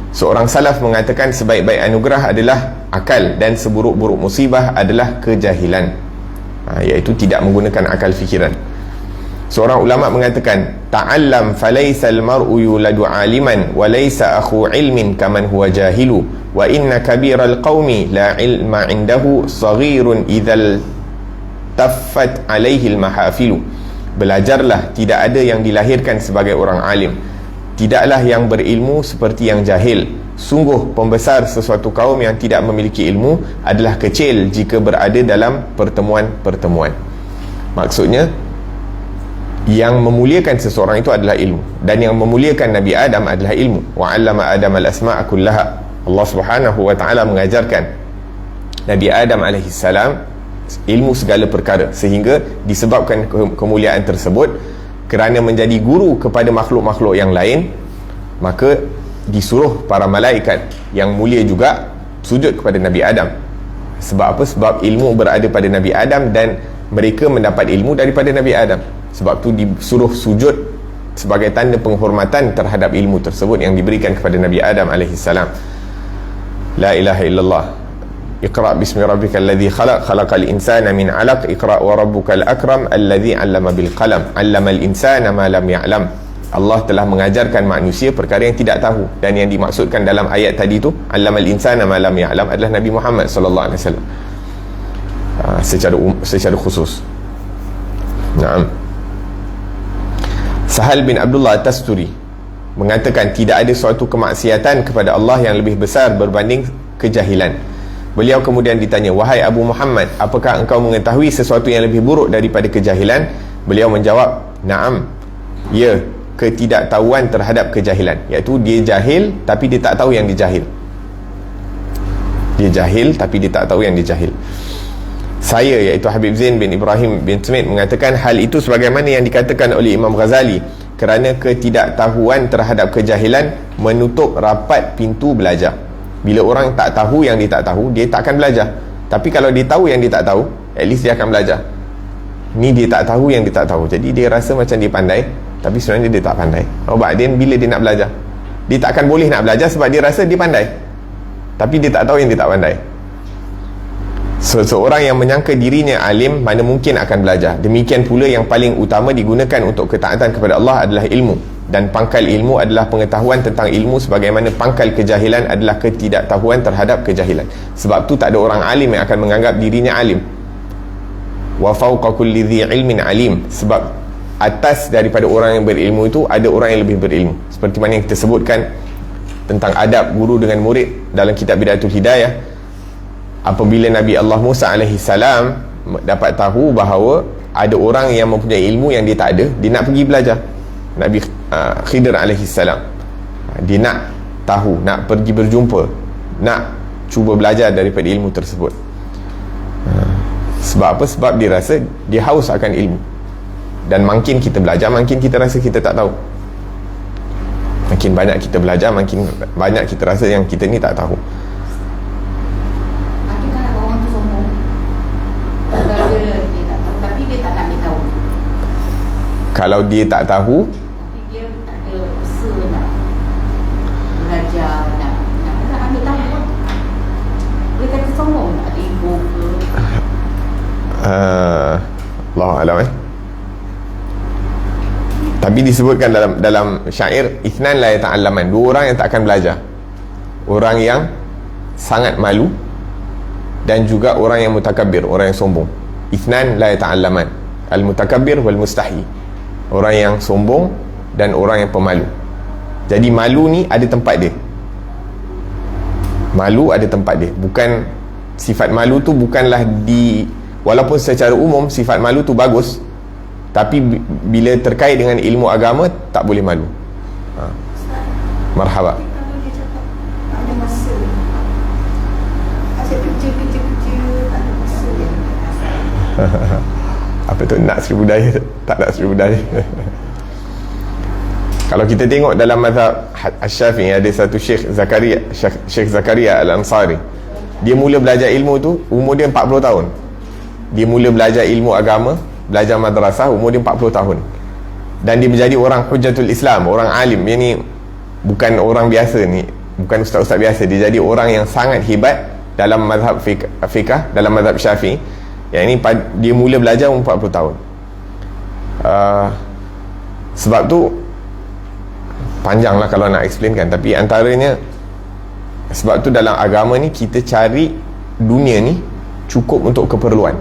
Seorang salaf mengatakan sebaik-baik anugerah adalah akal dan seburuk-buruk musibah adalah kejahilan, iaitu tidak menggunakan akal fikiran. Seorang ulama mengatakan, ta'allam falaysal mar'u yuladu aliman wa laysa akhu ilmin kaman huwa jahilu wa inna kabiral qaumi la ilma indahu saghirun idzal taffat alaihil mahafilu. Belajarlah, tidak ada yang dilahirkan sebagai orang alim, tidaklah yang berilmu seperti yang jahil. Sungguh pembesar sesuatu kaum yang tidak memiliki ilmu adalah kecil jika berada dalam pertemuan-pertemuan. Maksudnya yang memuliakan seseorang itu adalah ilmu, dan yang memuliakan Nabi Adam adalah ilmu. Wa 'allama Adam al-asma'a kullaha. Allah Subhanahu wa ta'ala mengajarkan Nabi Adam alaihi salam ilmu segala perkara, sehingga disebabkan kemuliaan tersebut kerana menjadi guru kepada makhluk-makhluk yang lain, maka disuruh para malaikat yang mulia juga sujud kepada Nabi Adam. Sebab apa? Sebab ilmu berada pada Nabi Adam dan mereka mendapat ilmu daripada Nabi Adam. Sebab tu disuruh sujud sebagai tanda penghormatan terhadap ilmu tersebut yang diberikan kepada Nabi Adam AS. La ilaha illallah. Iqra' bismi rabbikal ladzi khalaq, khalaqal insana min 'alaq, iqra' wa rabbukal akram alladzi 'allama bil qalam, 'allamal insana ma lam ya'lam. Allah telah mengajarkan manusia perkara yang tidak tahu, dan yang dimaksudkan dalam ayat tadi tu 'allamal insana ma lam ya'lam adalah Nabi Muhammad sallallahu alaihi wasallam secara khusus. Naam. Sahal bin Abdullah Tasturi mengatakan tidak ada suatu kemaksiatan kepada Allah yang lebih besar berbanding kejahilan. Beliau kemudian ditanya, wahai Abu Muhammad, apakah engkau mengetahui sesuatu yang lebih buruk daripada kejahilan? Beliau menjawab, Naam. Ya, ketidaktahuan terhadap kejahilan, iaitu dia jahil tapi dia tak tahu yang dia jahil. Dia jahil tapi dia tak tahu yang dia jahil. Saya, iaitu Habib Zain bin Ibrahim bin Smith, mengatakan hal itu sebagaimana yang dikatakan oleh Imam Ghazali, kerana ketidaktahuan terhadap kejahilan menutup rapat pintu belajar. Bila orang tak tahu yang dia tak tahu, dia tak akan belajar. Tapi kalau dia tahu yang dia tak tahu, at least dia akan belajar. Ni dia tak tahu yang dia tak tahu, jadi dia rasa macam dia pandai, tapi sebenarnya dia tak pandai. Sebab dia, bila dia nak belajar, dia tak akan boleh nak belajar sebab dia rasa dia pandai, tapi dia tak tahu yang dia tak pandai. Seseorang yang menyangka dirinya alim, mana mungkin akan belajar. Demikian pula yang paling utama digunakan untuk ketaatan kepada Allah adalah ilmu, dan pangkal ilmu adalah pengetahuan tentang ilmu, sebagaimana pangkal kejahilan adalah ketidaktahuan terhadap kejahilan. Sebab tu tak ada orang alim yang akan menganggap dirinya alim. Wa fawqa kulli dhi ilmin alim, sebab atas daripada orang yang berilmu itu ada orang yang lebih berilmu. Seperti mana yang kita sebutkan tentang adab guru dengan murid dalam kitab Bidayatul Hidayah. Apabila Nabi Allah Musa alaihi salam dapat tahu bahawa ada orang yang mempunyai ilmu yang dia tak ada, dia nak pergi belajar. Nabi Khidir alaihi salam, dia nak tahu, nak pergi berjumpa, nak cuba belajar daripada ilmu tersebut. Sebab apa? Sebab dia rasa dia haus akan ilmu. Dan makin kita belajar, makin kita rasa kita tak tahu. Makin banyak kita belajar, makin banyak kita rasa yang kita ni tak tahu. Kalau dia tak tahu, tapi dia tak ada usaha nak belajar, nak ambil tahu, dia kata sombong, nak ada ibu ke? Allahu a'lam. Tapi disebutkan dalam syair, ithnan la yata'allaman, dua orang yang tak akan belajar. Orang yang sangat malu dan juga orang yang mutakabbir, orang yang sombong. Ithnan la yata'allaman, al-mutakabbir wal mustahi. Orang yang sombong dan orang yang pemalu. Jadi malu ni ada tempat dia. Malu ada tempat dia. Bukan, sifat malu tu bukanlah walaupun secara umum sifat malu tu bagus, tapi bila terkait dengan ilmu agama tak boleh malu. Marhaba. Kalau dia cakap tak ada masa, asyik kerja, tak ada masa. Apa tu, nak Sri Budaya, tak nak Sri Budaya. Kalau kita tengok dalam mazhab Asy-Syafi'i, ada satu Syekh Zakaria Al-Ansari. Dia mula belajar ilmu tu umur dia 40 tahun. Dia mula belajar ilmu agama, belajar madrasah, umur dia 40 tahun. Dan dia menjadi orang Hujjatul Islam, orang alim. Dia ni bukan orang biasa ni, bukan ustaz-ustaz biasa. Dia jadi orang yang sangat hebat dalam mazhab fiqh, dalam mazhab Syafi'i. Yang ini dia mula belajar umur 40 tahun. Sebab tu panjanglah kalau nak explain kan, tapi antaranya sebab tu dalam agama ni kita cari dunia ni cukup untuk keperluan.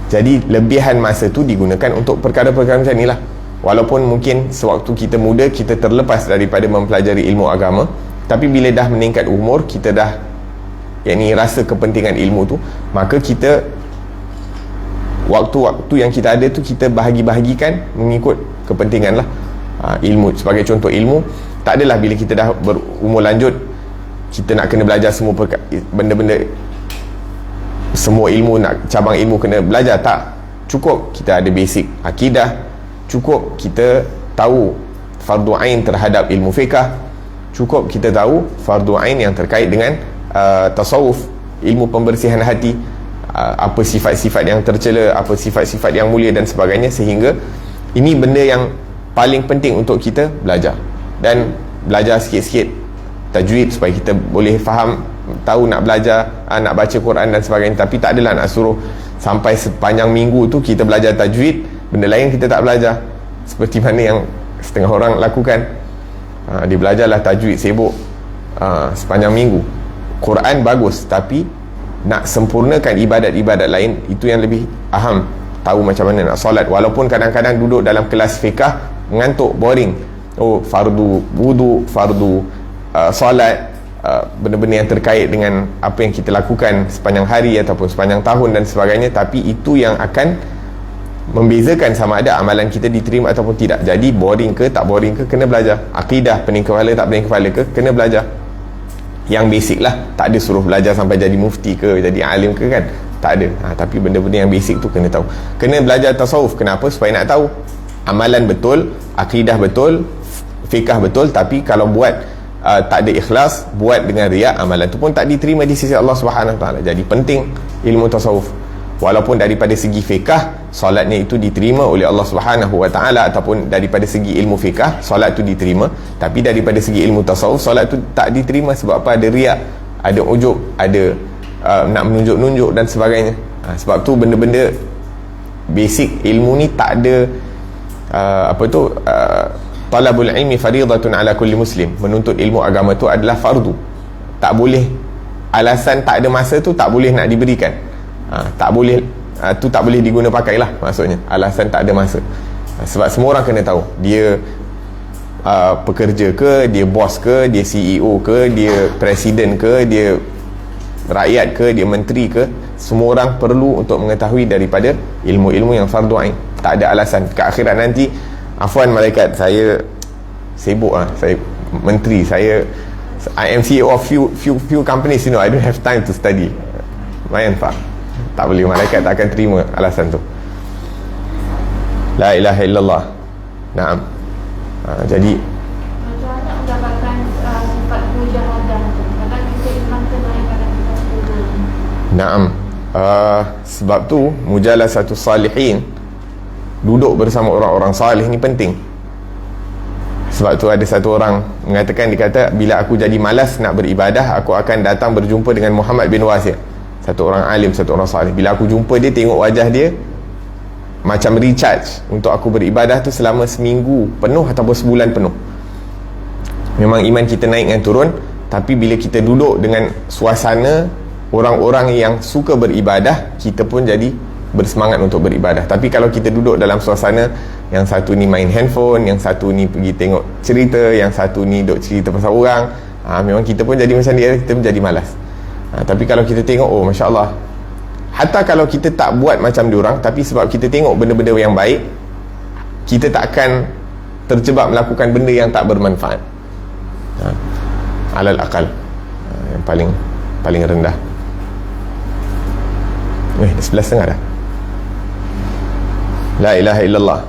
Jadi lebihan masa tu digunakan untuk perkara-perkara macam ni lah. Walaupun mungkin sewaktu kita muda kita terlepas daripada mempelajari ilmu agama, tapi bila dah meningkat umur, kita dah rasa kepentingan ilmu tu, maka kita waktu-waktu yang kita ada tu kita bahagi-bahagikan mengikut kepentingan lah. Ilmu, sebagai contoh ilmu, tak adalah bila kita dah berumur lanjut kita nak kena belajar semua benda-benda, semua ilmu, nak cabang ilmu kena belajar. Tak, cukup kita ada basic akidah, cukup kita tahu fardu ain terhadap ilmu fiqh, cukup kita tahu fardu ain yang terkait dengan tasawuf, ilmu pembersihan hati, apa sifat-sifat yang tercela, apa sifat-sifat yang mulia dan sebagainya. Sehingga ini benda yang paling penting untuk kita belajar, dan belajar sikit-sikit tajwid supaya kita boleh faham, tahu nak belajar, nak baca Quran dan sebagainya. Tapi tak adalah nak suruh sampai sepanjang minggu tu kita belajar tajwid, benda lain kita tak belajar, seperti mana yang setengah orang lakukan. Dia belajarlah tajwid sibuk sepanjang minggu. Quran bagus, tapi nak sempurnakan ibadat-ibadat lain, itu yang lebih aham. Tahu macam mana nak solat, walaupun kadang-kadang duduk dalam kelas fiqah mengantuk, boring. Fardu wudu, fardu solat, benda-benda yang terkait dengan apa yang kita lakukan sepanjang hari ataupun sepanjang tahun dan sebagainya. Tapi itu yang akan membezakan sama ada amalan kita diterima ataupun tidak. Jadi boring ke tak boring ke, kena belajar. Akidah pening kepala tak pening kepala ke, kena belajar. Yang basic lah, tak ada suruh belajar sampai jadi mufti ke, jadi alim ke kan, tak ada. Tapi benda-benda yang basic tu kena tahu. Kena belajar tasawuf. Kenapa? Supaya nak tahu amalan betul, akidah betul, fikah betul. Tapi kalau buat tak ada ikhlas, buat dengan riak, amalan tu pun tak diterima di sisi Allah Subhanahu Wa Taala. Jadi penting ilmu tasawuf. Walaupun daripada segi fiqah solatnya itu diterima oleh Allah Subhanahu Wa Taala, ataupun daripada segi ilmu fiqah solat itu diterima, tapi daripada segi ilmu tasawuf solat itu tak diterima. Sebab apa? Ada riak, ada ujub, ada nak menunjuk-nunjuk dan sebagainya. Sebab tu benda-benda basic ilmu ni tak ada talabul ilmi faridatun ala kulli muslim. Menuntut ilmu agama tu adalah fardu. Tak boleh alasan tak ada masa tu tak boleh nak diberikan. Tak boleh, tu tak boleh diguna pakai lah, maksudnya alasan tak ada masa. Sebab semua orang kena tahu dia pekerja ke, dia bos ke, dia CEO ke, dia presiden ke, dia rakyat ke, dia menteri ke, semua orang perlu untuk mengetahui daripada ilmu-ilmu yang fardu ain. Tak ada alasan ke akhirat nanti, afwan malaikat, saya sibuk saya menteri, I am CEO of few companies, I don't have time to study. Mayan pak, tak boleh, malaikat tak akan terima alasan tu. La ilaha illallah. Naam. Jadi macam mana mendapatkan sifat mujahadah tu? Kadang kita iman tu naik, kadang kita turun. naam. Sebab tu mujalasatus salihin, duduk bersama orang-orang salih ni penting. Sebab tu ada satu orang mengatakan, dia kata, bila aku jadi malas nak beribadah, aku akan datang berjumpa dengan Muhammad bin Wasi', satu orang alim, satu orang salih. Bila aku jumpa dia, tengok wajah dia, macam recharge untuk aku beribadah tu selama seminggu penuh ataupun sebulan penuh. Memang iman kita naik dan turun, tapi bila kita duduk dengan suasana orang-orang yang suka beribadah, kita pun jadi bersemangat untuk beribadah. Tapi kalau kita duduk dalam suasana yang satu ni main handphone, yang satu ni pergi tengok cerita, yang satu ni duk cerita pasal orang, memang kita pun jadi macam dia, kita pun jadi malas. Tapi kalau kita tengok, oh Masya Allah, hatta kalau kita tak buat macam diorang, tapi sebab kita tengok benda-benda yang baik, kita tak akan terjebak melakukan benda yang tak bermanfaat. Alal akal, yang paling rendah. Dah 11.30 dah. La ilaha illallah.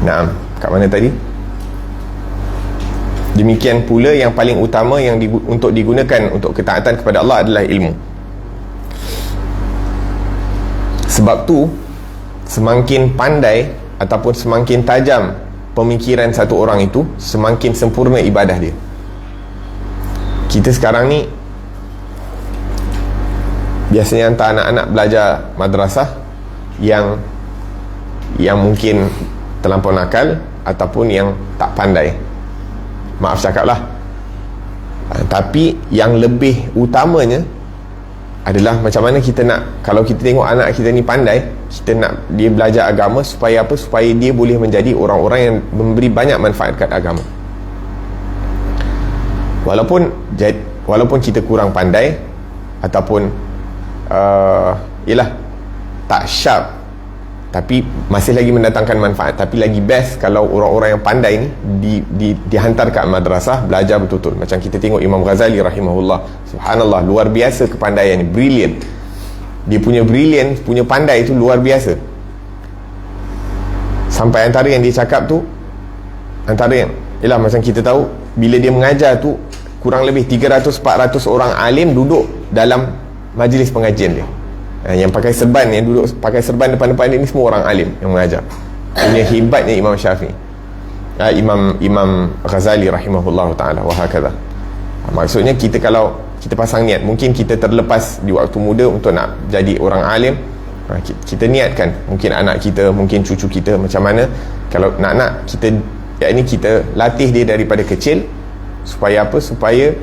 Naam, kat mana tadi? Demikian pula yang paling utama yang untuk digunakan untuk ketaatan kepada Allah adalah ilmu. Sebab tu semakin pandai ataupun semakin tajam pemikiran satu orang itu, semakin sempurna ibadah dia. Kita sekarang ni biasanya hantar anak-anak belajar madrasah yang mungkin terlampau nakal ataupun yang tak pandai, maaf cakap lah. Tapi yang lebih utamanya adalah macam mana kita nak, kalau kita tengok anak kita ni pandai, kita nak dia belajar agama supaya apa? Supaya dia boleh menjadi orang-orang yang memberi banyak manfaat kat agama. Walaupun kita kurang pandai ataupun tak sharp, tapi masih lagi mendatangkan manfaat. Tapi lagi best kalau orang-orang yang pandai ni dihantar kat madrasah belajar betul-betul. Macam kita tengok Imam Ghazali rahimahullah, subhanallah, luar biasa kepandaian ni, brilliant. Dia punya brilliant, punya pandai itu luar biasa. Sampai antara yang dia cakap tu, antara yang macam kita tahu, bila dia mengajar tu, kurang lebih 300-400 orang alim duduk dalam majlis pengajian dia. Yang pakai serban, yang duduk pakai serban depan-depan dia ni semua orang alim yang mengajar. Ini hebatnya Imam Syafi'i, Imam Ghazali rahimahullah ta'ala, wa hakadha. Maksudnya kita, kalau kita pasang niat, mungkin kita terlepas di waktu muda untuk nak jadi orang alim, kita niatkan, mungkin anak kita, mungkin cucu kita, macam mana kalau nak kita, kita latih dia daripada kecil. Supaya apa? Supaya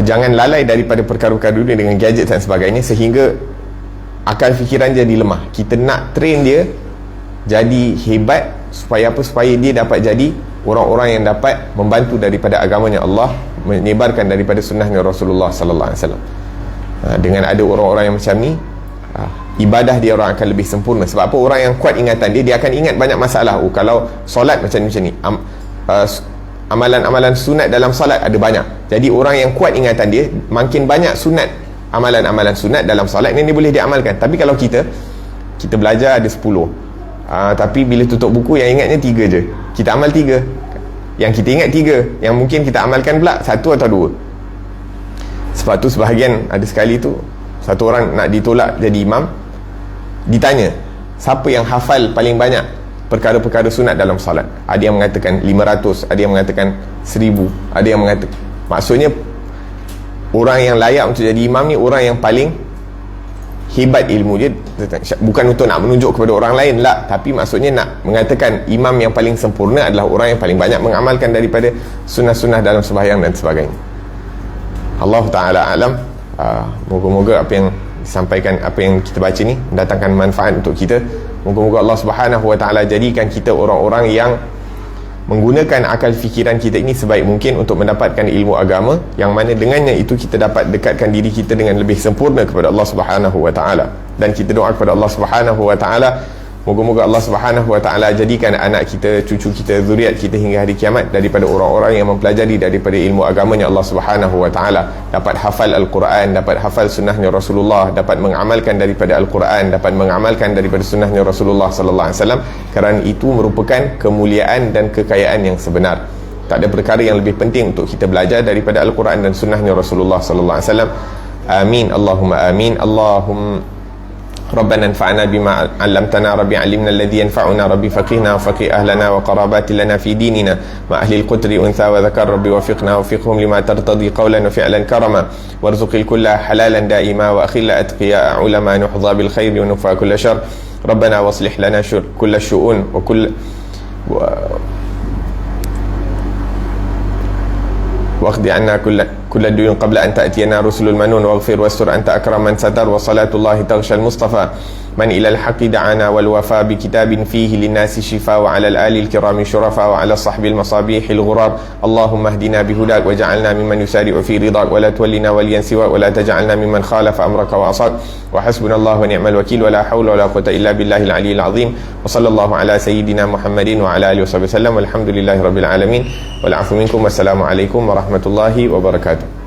jangan lalai daripada perkara-perkara dunia dengan gadget dan sebagainya, sehingga akal fikiran jadi lemah. Kita nak train dia jadi hebat, supaya apa? Supaya dia dapat jadi orang-orang yang dapat membantu daripada agamanya Allah, menyebarkan daripada sunnahnya Rasulullah sallallahu alaihi wasallam. Dengan ada orang-orang yang macam ni, ibadah dia orang akan lebih sempurna. Sebab apa? Orang yang kuat ingatan dia akan ingat banyak masalah. Kalau solat macam ni, amalan-amalan sunat dalam solat ada banyak. Jadi orang yang kuat ingatan dia, makin banyak sunat, amalan-amalan sunat dalam solat ni boleh diamalkan. Tapi kalau kita belajar ada 10, tapi bila tutup buku yang ingatnya 3 je. Kita amal 3, yang kita ingat 3, yang mungkin kita amalkan pula 1 atau 2. Sebab tu sebahagian ada sekali tu, satu orang nak ditolak jadi imam, ditanya siapa yang hafal paling banyak perkara-perkara sunat dalam solat. Ada yang mengatakan 500, ada yang mengatakan 1000, ada yang mengatakan, maksudnya orang yang layak untuk jadi imam ni orang yang paling hebat ilmu dia. Bukan untuk nak menunjuk kepada orang lain lah, tapi maksudnya nak mengatakan imam yang paling sempurna adalah orang yang paling banyak mengamalkan daripada sunnah-sunnah dalam sembahyang dan sebagainya. Allah Ta'ala alam. Moga-moga apa yang disampaikan, apa yang kita baca ni mendatangkan manfaat untuk kita. Moga-moga Allah Subhanahu Wa Ta'ala jadikan kita orang-orang yang menggunakan akal fikiran kita ini sebaik mungkin untuk mendapatkan ilmu agama, yang mana dengannya itu kita dapat dekatkan diri kita dengan lebih sempurna kepada Allah Subhanahu Wa Ta'ala. Dan kita doa kepada Allah Subhanahu Wa Ta'ala, moga-moga Allah Subhanahu Wa Ta'ala jadikan anak kita, cucu kita, zuriat kita hingga hari kiamat daripada orang-orang yang mempelajari daripada ilmu agamanya Allah Subhanahu Wa Ta'ala, dapat hafal Al-Quran, dapat hafal sunnahnya Rasulullah, dapat mengamalkan daripada Al-Quran, dapat mengamalkan daripada sunnahnya Rasulullah Sallallahu Alaihi Wasallam, kerana itu merupakan kemuliaan dan kekayaan yang sebenar. Tak ada perkara yang lebih penting untuk kita belajar daripada Al-Quran dan sunnahnya Rasulullah Sallallahu Alaihi Wasallam. Amin, Allahumma amin. ربنا انفعنا بما علمتنا ربي علمنا الذي ينفعنا ربي فقهنا وفقه أهلنا وقرابات لنا في ديننا مع أهل القدر أنثى وذكر ربي وفقنا وفقهم لما ترتضي قولا وفعلا كرما وارزق الكل حلالا دائما وأخل أتقياء علماء نحظى بالخير ونفى كل شر ربنا واصلح لنا كل الشؤون واقض عنا كل الديون قبل أن تأتينا رسل المنون واغفر واستر أنت أكرم من ستر وصلاة الله تغشى المصطفى من إلى الحق دعانا والوفاء بكتاب فيه للناس شفاء وعلى الآل الكرام شرفاء وعلى الصحب المصابيح الغرار اللهم اهدنا بهداك وجعلنا ممن يسارع في رضاك ولا تولنا وليا سواك ولا تجعلنا ممن خالف أمرك وعصاك وحسبنا الله ونعم الوكيل ولا حول ولا قوة إلا بالله العلي العظيم وصلى الله على سيدنا محمد وعلى آله وصحبه وسلم والحمد لله رب العالمين والعفو منكم والسلام عليكم ورحمة الله وبركاته.